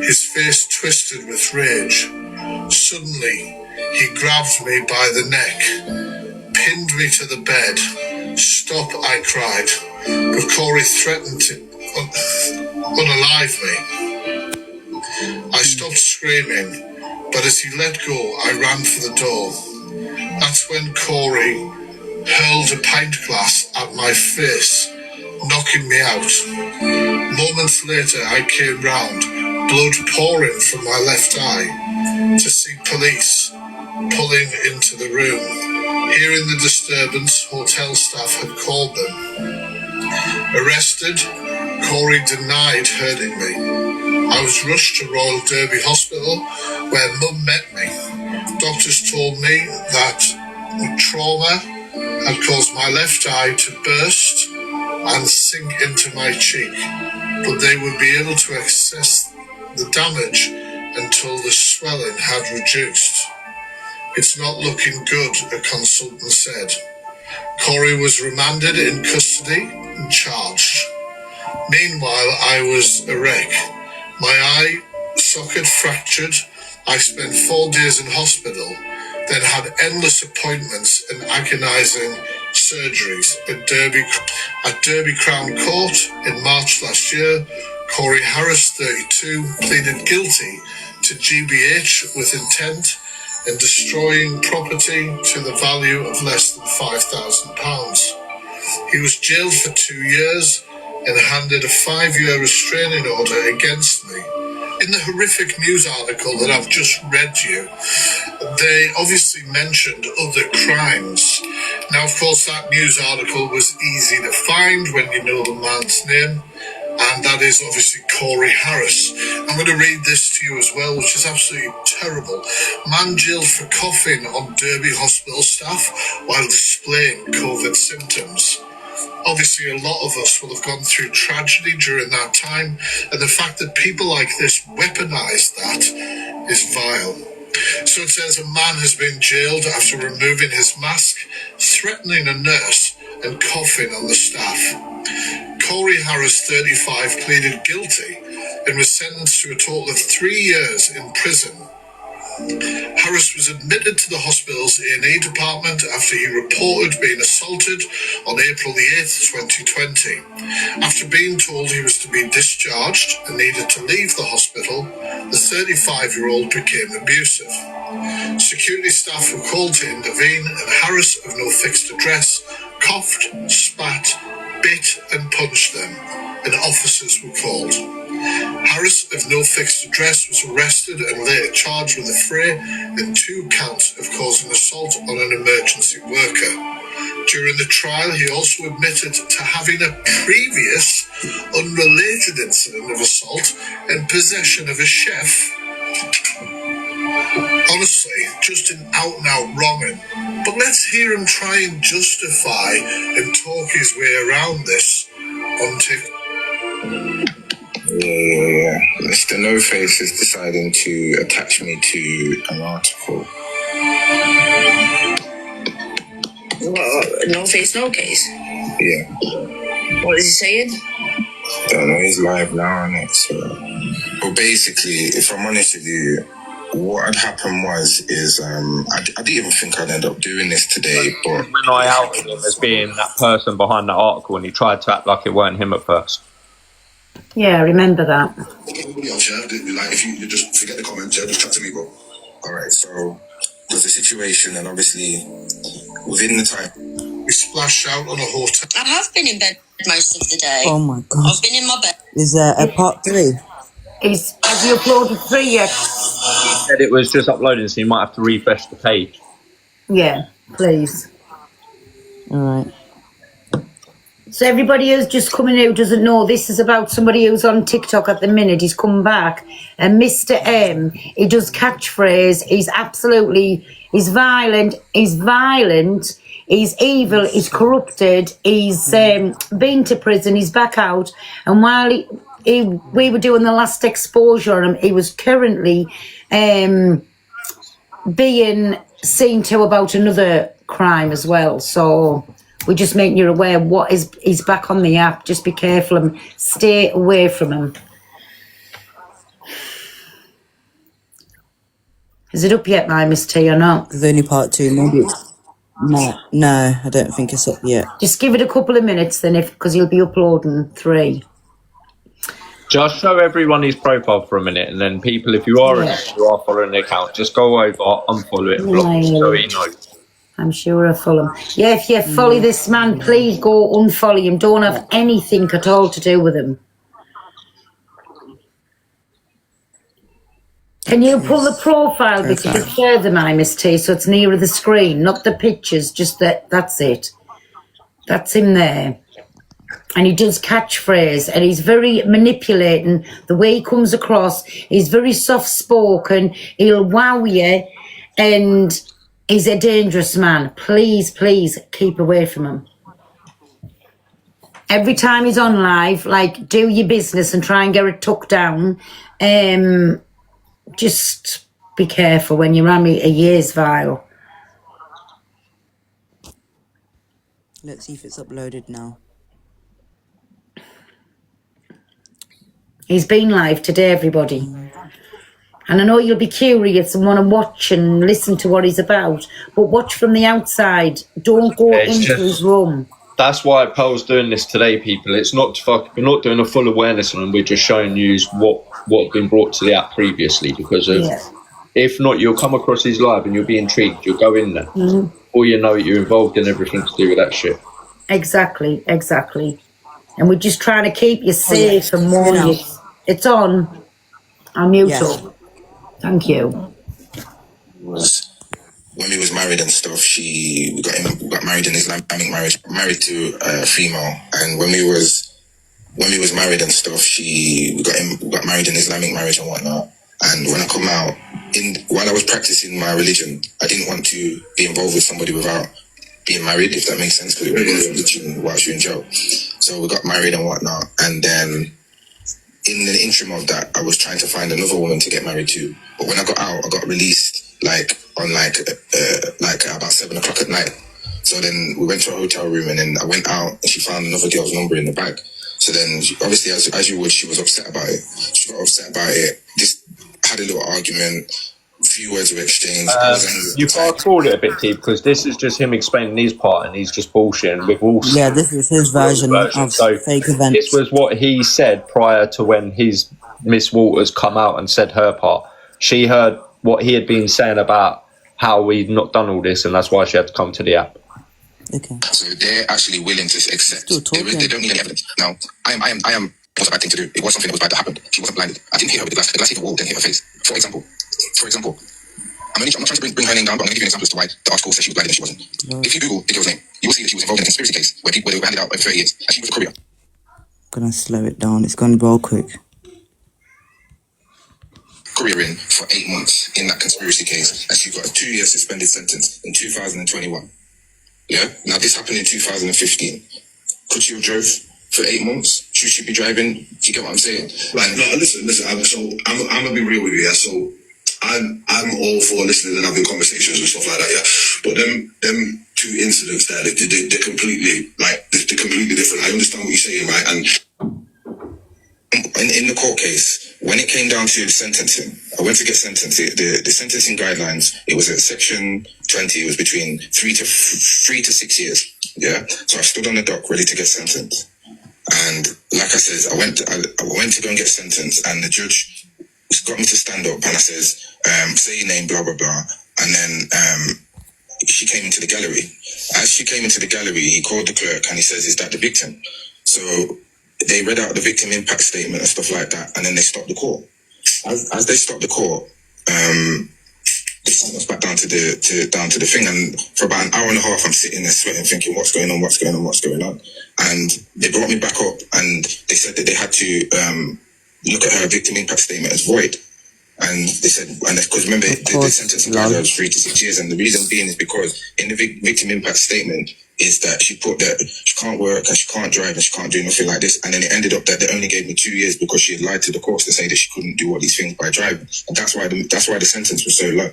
his face twisted with rage. Suddenly, he grabbed me by the neck, pinned me to the bed. Stop, I cried, but Corey threatened to unalive me. I stopped screaming, but as he let go, I ran for the door. That's when Corey hurled a pint glass at my face, knocking me out. Moments later, I came round, blood pouring from my left eye, to see police pulling into the room. Hearing the disturbance, hotel staff had called them. Arrested, Corey denied hurting me. I was rushed to Royal Derby Hospital, where Mum met me. Doctors told me that trauma had caused my left eye to burst and sink into my cheek, but they would be able to assess the damage until the swelling had reduced. It's not looking good, a consultant said. Corey was remanded in custody and charged. Meanwhile, I was a wreck. My eye socket fractured. I spent 4 days in hospital, then had endless appointments and agonising surgeries at Derby Crown Court in March last year. Corey Harris, 32, pleaded guilty to GBH with intent and destroying property to the value of less than £5,000. He was jailed for 2 years and handed a 5-year restraining order against me. In the horrific news article that I've just read to you, they obviously mentioned other crimes. Now, of course, that news article was easy to find when you know the man's name, and that is obviously Corey Harris. I'm going to read this to you as well, which is absolutely terrible. Man jailed for coughing on Derby hospital staff while displaying COVID symptoms. Obviously, a lot of us will have gone through tragedy during that time, and the fact that people like this weaponise that is vile. So it says a man has been jailed after removing his mask, threatening a nurse, and coughing on the staff. Corey Harris, 35, pleaded guilty and was sentenced to a total of 3 years in prison. Harris was admitted to the hospital's A&E department after he reported being assaulted on April the 8th, 2020. After being told he was to be discharged and needed to leave the hospital, the 35-year-old became abusive. Security staff were called to intervene, and Harris, of no fixed address, coughed, spat, bit and punched them, and officers were called. Harris, of no fixed address, was arrested and later charged with a fray and 2 counts of causing assault on an emergency worker. During the trial, he also admitted to having a previous unrelated incident of assault and possession of a chef. Honestly, just an out-and-out wronging. But let's hear him try and justify and talk his way around this on TikTok. Yeah. Mr. No Face is deciding to attach me to an article. What? No Face, no case? Yeah. What is he saying? Don't know, he's live now, on it, so... But basically, if I'm honest with you, what had happened is I didn't even think I'd end up doing this today, but... When I outed him as being that person behind that article, and he tried to act like it weren't him at first. Yeah, I remember that. Like, if you just forget the comments, just chat to me, bro. All right, so there's a situation, and obviously within the time we splash out on a hotel. I have been in bed most of the day. Oh my God. I've been in my bed. Is there a part 3? Have you uploaded 3 yet? He said it was just uploading, so you might have to refresh the page. Yeah, please. All right. So everybody who's just coming who doesn't know, this is about somebody who's on TikTok at the minute. He's come back, and Mr. M, he does catchphrase. He's violent, he's evil, he's corrupted, he's been to prison, he's back out, and while we were doing the last exposure on him, he was currently being seen to about another crime as well. So we're just making you aware he's back on the app. Just be careful and stay away from him. Is it up yet, my Miss T, or not? There's only part 2, maybe. No, I don't think it's up yet. Just give it a couple of minutes then, because he'll be uploading 3. Just show everyone his profile for a minute, and then people, if you are following the account, just go over, unfollow it, and block him so he knows. I'm sure I follow him. Yeah, if you follow this man, please go unfollow him. Don't have anything at all to do with him. Can you pull the profile bit a bit further, my Miss T, so it's nearer the screen, not the pictures, just that's it. That's him there. And he does catchphrase, and he's very manipulating the way he comes across. He's very soft-spoken. He'll wow you, and he's a dangerous man. Please, please keep away from him. Every time he's on live, like, do your business and try and get it tucked down. Just be careful when you're on a year's vile. Let's see if it's uploaded now. He's been live today, everybody. And I know you'll be curious and want to watch and listen to what he's about, but watch from the outside. Don't go into his room. That's why Pearl's doing this today, people. It's not we're not doing a full awareness on him. We're just showing you what's been brought to the app previously, because of if not, you'll come across his live and you'll be intrigued. You'll go in there. Or you know you're involved in everything to do with that shit. Exactly. And we're just trying to keep you safe and warn you. It's on. I'll mute up. Thank you. When we was married and stuff, we got married in Islamic marriage, married to a female. And when we was married and stuff, we got married in Islamic marriage and whatnot. And when I come out, while I was practicing my religion, I didn't want to be involved with somebody without being married, if that makes sense, because it was religion whilst you're in jail. So we got married and whatnot, and then in the interim of that, I was trying to find another woman to get married to. But when I got out, I got released like about 7 o'clock at night. So then we went to a hotel room, and then I went out, and she found another girl's number in the bag. So then, obviously, as you would, she was upset about it. She got upset about it. Just had a little argument. A few words were exchanged. You can't call it a bit deep, because this is just him explaining his part, and he's just bullshitting with all. Yeah, this is his version of fake events. This was what he said prior to when his Miss Waters come out and said her part. She heard what he had been saying about how we'd not done all this, and that's why she had to come to the app. Okay. So they're actually willing to accept. They don't need any evidence. Now, I am. It was a bad thing to do. It was something that was bad that happened. She wasn't blinded. I didn't hit her with the glass. The glass hit the wall, didn't hit her face. For example, I'm not trying to bring her name down, but I'm going to give you an example as to why the article says she was blinded and she wasn't. If you Google the girl's name, you will see that she was involved in a conspiracy case where they were handed out over 30 years, and she was a courier. I'm gonna slow it down. It's gonna go quick. Couriering for 8 months in that conspiracy case, and she got a 2-year suspended sentence in 2021. Yeah. Now this happened in 2015. Could she have drove for 8 months? Should she be driving? Do you get what I'm saying? Right. No, listen. I'm gonna be real with you. Yeah. So I'm all for listening and having conversations and stuff like that. Yeah. But them 2 incidents there, they're completely they're completely different. I understand what you're saying, right? And in the court case, when it came down to the sentencing, I went to get sentenced. The sentencing guidelines, it was at section 20. It was between 3 to 6 years. Yeah. So I stood on the dock ready to get sentenced. And like I said, I went to go and get sentenced, and the judge got me to stand up, and I says, say your name, blah, blah, blah. And then she came into the gallery. As she came into the gallery, he called the clerk and he says, is that the victim? So they read out the victim impact statement and stuff like that, and then they stopped the court. As they stopped the court, they sent us back down to the thing, and for about an hour and a half, I'm sitting there sweating, thinking, what's going on? And they brought me back up, and they said that they had to look at her victim impact statement as void. And they said, and because remember, the sentence was 3 to 6 years, and the reason being is because in the victim impact statement is that she put that she can't work and she can't drive and she can't do nothing like this, and then it ended up that they only gave me 2 years because she had lied to the courts to say that she couldn't do all these things by driving, and that's why the sentence was so low.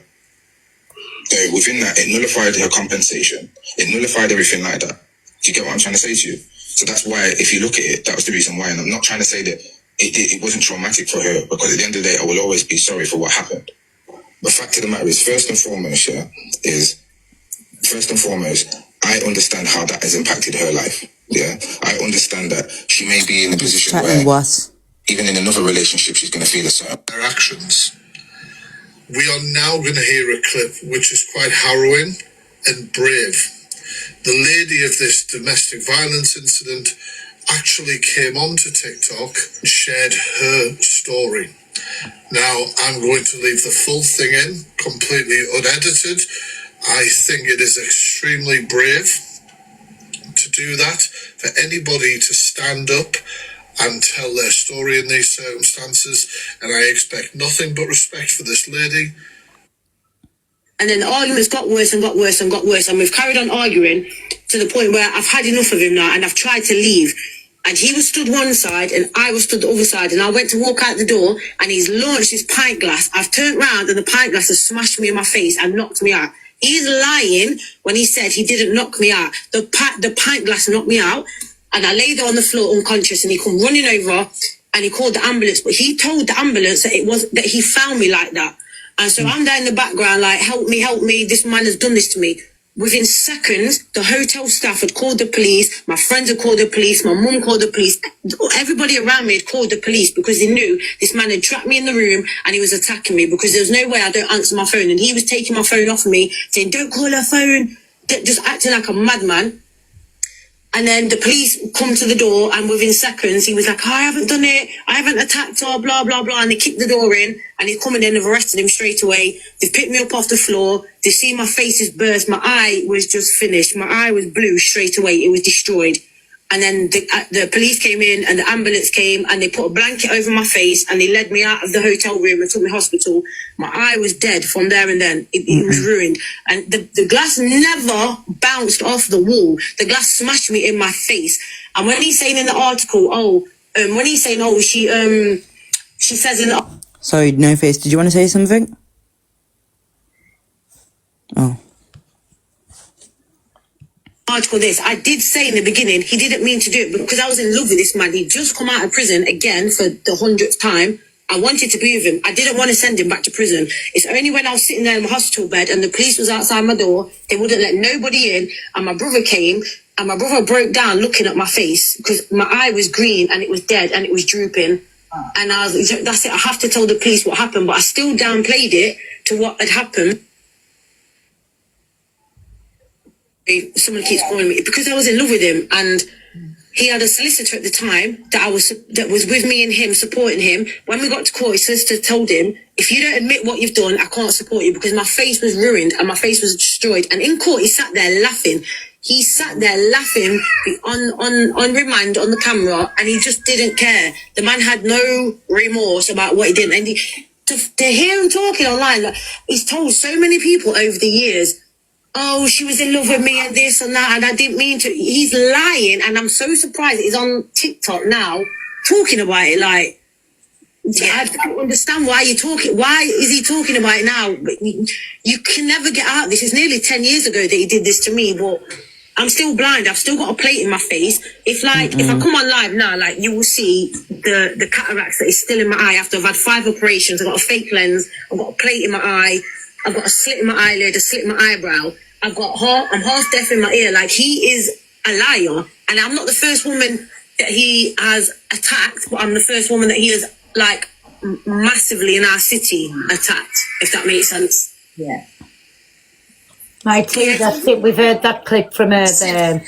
So within that, it nullified her compensation, it nullified everything like that. Do you get what I'm trying to say to you? So that's why, if you look at it, that was the reason why, and I'm not trying to say that it wasn't traumatic for her, because at the end of the day, I will always be sorry for what happened. The fact of the matter is, first and foremost, I understand how that has impacted her life. Yeah, I understand that she may be in a position where, even in another relationship, she's going to feel a certain. Her actions. We are now going to hear a clip which is quite harrowing and brave. The lady of this domestic violence incident actually came onto TikTok and shared her story. Now, I'm going to leave the full thing in, completely unedited. I think it is extremely brave to do that, for anybody to stand up and tell their story in these circumstances, and I expect nothing but respect for this lady. And then the arguments got worse and got worse and got worse, and we've carried on arguing to the point where I've had enough of him now, and I've tried to leave. And he was stood one side and I was stood the other side, and I went to walk out the door and he's launched his pint glass. I've turned round and the pint glass has smashed me in my face and knocked me out. He's lying when he said he didn't knock me out. The pint glass knocked me out, and I lay there on the floor unconscious, and he come running over and he called the ambulance, but he told the ambulance that he found me like that. And so I'm there in the background like, help me, this man has done this to me. Within seconds, the hotel staff had called the police, my friends had called the police, my mum called the police, everybody around me had called the police, because they knew this man had trapped me in the room and he was attacking me, because there was no way I don't answer my phone, and he was taking my phone off me, saying, don't call her phone, just acting like a madman. And then the police come to the door, and within seconds, he was like, I haven't done it, I haven't attacked her, blah, blah, blah. And they kicked the door in, and he's come in and they've arrested him straight away. They've picked me up off the floor. They see my face is burst. My eye was just finished. My eye was blue straight away. It was destroyed. And then the police came in and the ambulance came, and they put a blanket over my face and they led me out of the hotel room and took me to hospital. My eye was dead from there and then. It was ruined. And the glass never bounced off the wall. The glass smashed me in my face. And when he's saying in the article, she says in the... Sorry, No Face, did you want to say something? Oh. Article this, I did say in the beginning he didn't mean to do it, because I was in love with this man. He'd just come out of prison again for the 100th time. I wanted to be with him. I didn't want to send him back to prison. It's only when I was sitting there in my hospital bed and the police was outside my door, they wouldn't let nobody in, and my brother came, and my brother broke down looking at my face because my eye was green and it was dead and it was drooping. And I was, that's it, I have to tell the police what happened, but I still downplayed it to what had happened. Someone keeps calling me because I was in love with him, and he had a solicitor at the time that was with me and him, supporting him. When we got to court, his solicitor told him, if you don't admit what you've done, I can't support you, because my face was ruined and my face was destroyed. And in court, he sat there laughing. He sat there laughing on remand on the camera, and he just didn't care. The man had no remorse about what he did. And to hear him talking online, like, he's told so many people over the years, oh, she was in love with me and this and that, and I didn't mean to. He's lying, and I'm so surprised he's on TikTok now talking about it. Like, I don't understand why you're talking. Why is he talking about it now? But you can never get out of this. It's nearly 10 years ago that he did this to me, but I'm still blind. I've still got a plate in my face. If I come on live now, like, you will see the cataracts that is still in my eye after I've had 5 operations. I've got a fake lens. I've got a plate in my eye. I've got a slit in my eyelid, a slit in my eyebrow. I'm half deaf in my ear. Like, he is a liar. And I'm not the first woman that he has attacked, but I'm the first woman that he has, like, massively in our city attacked, if that makes sense. Yeah. My tea, that's it. We've heard that clip from her there.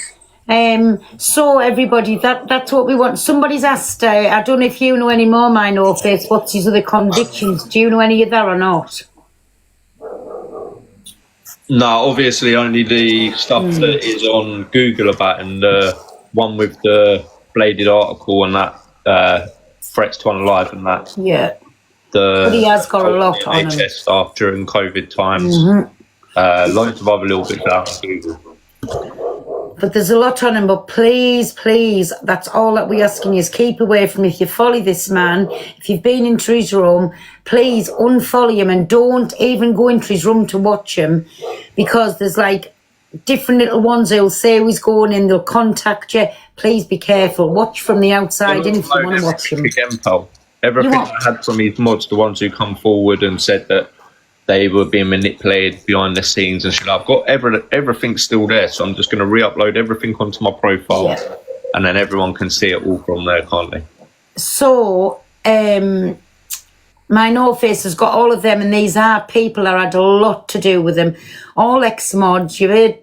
So everybody, that's what we want. Somebody's asked, I don't know if you know any more, my no face, what's his other convictions? Do you know any of that or not? No, obviously only the stuff that is on Google about him, the one with the bladed article and that threats to unalive and that. Yeah. But he has got a lot on him. NHS stuff during COVID times. Loads of other little bits out on Google. But there's a lot on him, but please, that's all that we're asking you is keep away from him. If you follow this man, if you've been into his room, please unfollow him and don't even go into his room to watch him, because there's like different little ones who'll say he's going in, they'll contact you. Please be careful. Watch from the outside in if you want to watch him. Again, pal. Everything I had from his mods, the ones who come forward and said that they were being manipulated behind the scenes and shit. I've got everything still there, so I'm just going to re-upload everything onto my profile, and then everyone can see it all from there, can't they? So, my No Face has got all of them, and these are people that had a lot to do with them. All ex-mods, you heard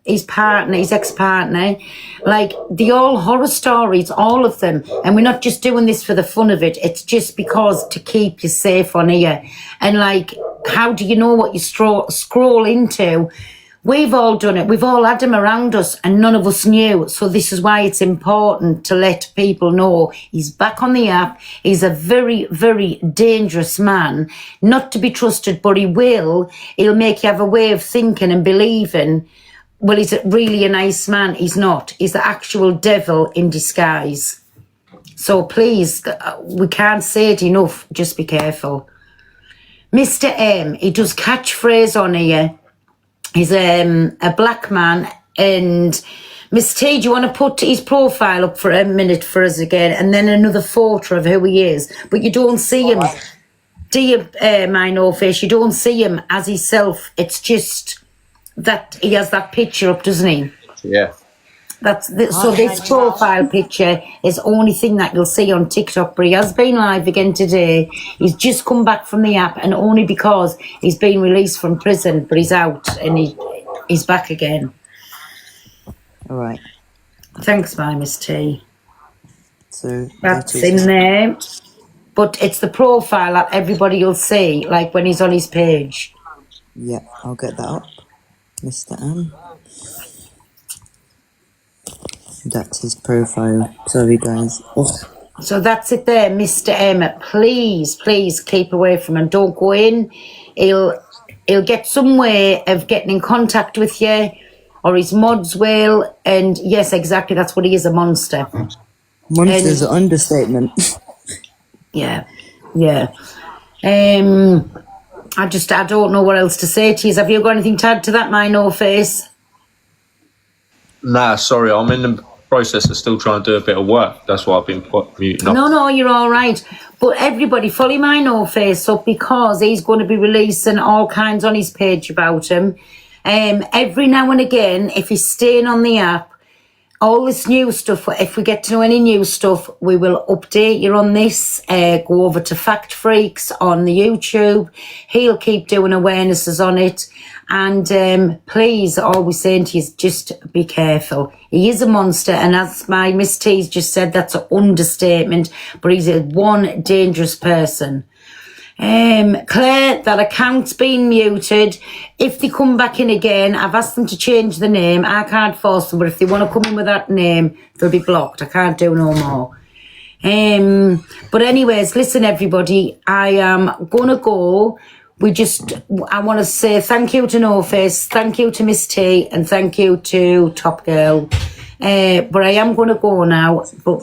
his partner, his ex-partner, like, the all horror stories, all of them. And we're not just doing this for the fun of it. It's just because to keep you safe on here. And, like, how do you know what you scroll into? We've all done it. We've all had him around us and none of us knew. So this is why it's important to let people know he's back on the app. He's a very, very dangerous man, not to be trusted, but he'll make you have a way of thinking and believing, well, he's really a nice man. He's not. He's the actual devil in disguise. So please, we can't say it enough. Just be careful. Mr. M, he does catchphrase on here. He's a black man, and Miss T, do you want to put his profile up for a minute for us again, and then another photo of who he is? But you don't see him, do you, my No Face? You don't see him as himself. It's just that he has that picture up, doesn't he? Yeah. So this profile picture is the only thing that you'll see on TikTok, but he has been live again today. He's just come back from the app, and only because he's been released from prison, but he's out and he's back again. All right. Thanks, my Miss T. So that's in there, but it's the profile that everybody will see, like when he's on his page. Yeah, I'll get that up, Mr. M. That's his profile. Sorry, guys. Oh. So that's it there, Mr. M. Please keep away from him. Don't go in. He'll get some way of getting in contact with you, or his mods will. And yes, exactly, that's what he is, a monster. Monster's an understatement. Yeah. I don't know what else to say to you. Have you got anything to add to that, my No Face? Nah, sorry, I'm in the process of still trying to do a bit of work. That's why I've been muting up. No, you're all right. But everybody, follow my No Face up, because he's going to be releasing all kinds on his page about him. Every now and again, if he's staying on the app, all this new stuff, if we get to know any new stuff, we will update you on this. Go over to Fact Freaks on the YouTube. He'll keep doing awarenesses on it. And please, all we're saying to you is just be careful. He is a monster, and as my Miss T's just said, that's an understatement, but he's one dangerous person. Claire, that account's been muted. If they come back in again, I've asked them to change the name. I can't force them, but if they want to come in with that name, they'll be blocked. I can't do no more. But anyways, listen, everybody, I am gonna go. I want to say thank you to No Face, thank you to Miss T, and thank you to Top Girl. But I am going to go now, but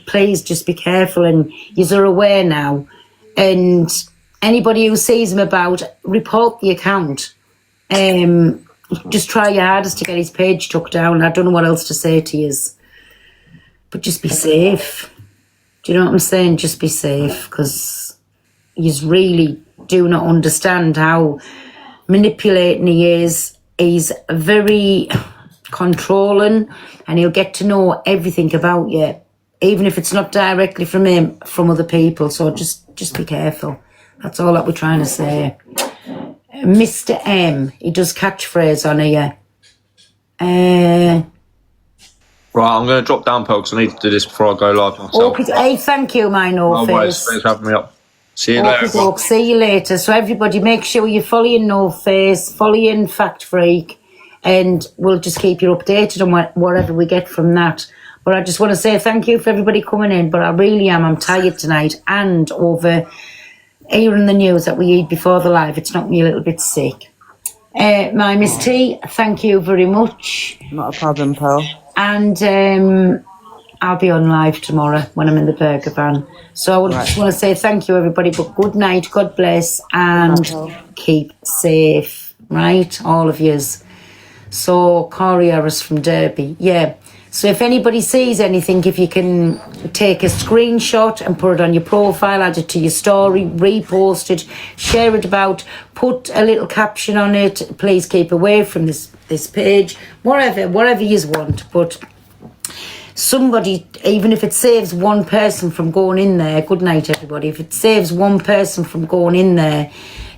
please just be careful, and you're aware now. And anybody who sees him about, report the account. Just try your hardest to get his page took down. I don't know what else to say to you. But just be safe. Do you know what I'm saying? Just be safe, because you really do not understand how manipulating he is. He's very controlling, and he'll get to know everything about you. even if it's not directly from him, from other people. So just be careful. That's all that we're trying to say. Mr. M, he does catchphrase on here. Right, I'm going to drop down, Pearl, because I need to do this before I go live myself. Okay, hey, thank you, my no face. Thanks for having me up. See you later. Okay, see you later. So everybody, make sure you're following No Face, following Fact Freak, and we'll just keep you updated on whatever we get from that. But I just want to say thank you for everybody coming in. But I really am. I'm tired tonight, and over hearing the news that we eat before the live, it's knocked me a little bit sick. My Miss T, thank you very much. Not a problem, Pearl. And I'll be on live tomorrow when I'm in the burger van. So I just want to say thank you, everybody, but good night, God bless, and keep safe, right? All of yous. So, Corey Harris from Derby, yeah. So if anybody sees anything, if you can take a screenshot and put it on your profile, add it to your story, repost it, share it about, put a little caption on it, please keep away from this page, whatever you want. But somebody, even if it saves one person from going in there, good night everybody, if it saves one person from going in there,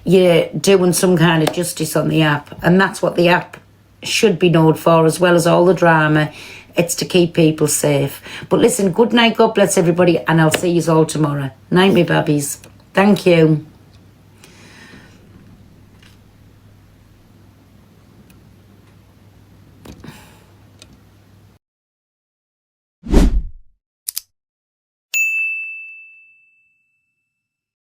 you're doing some kind of justice on the app. And that's what the app should be known for, as well as all the drama. It's to keep people safe. But listen, good night, God bless everybody, and I'll see you all tomorrow. Night, me babbies. Thank you.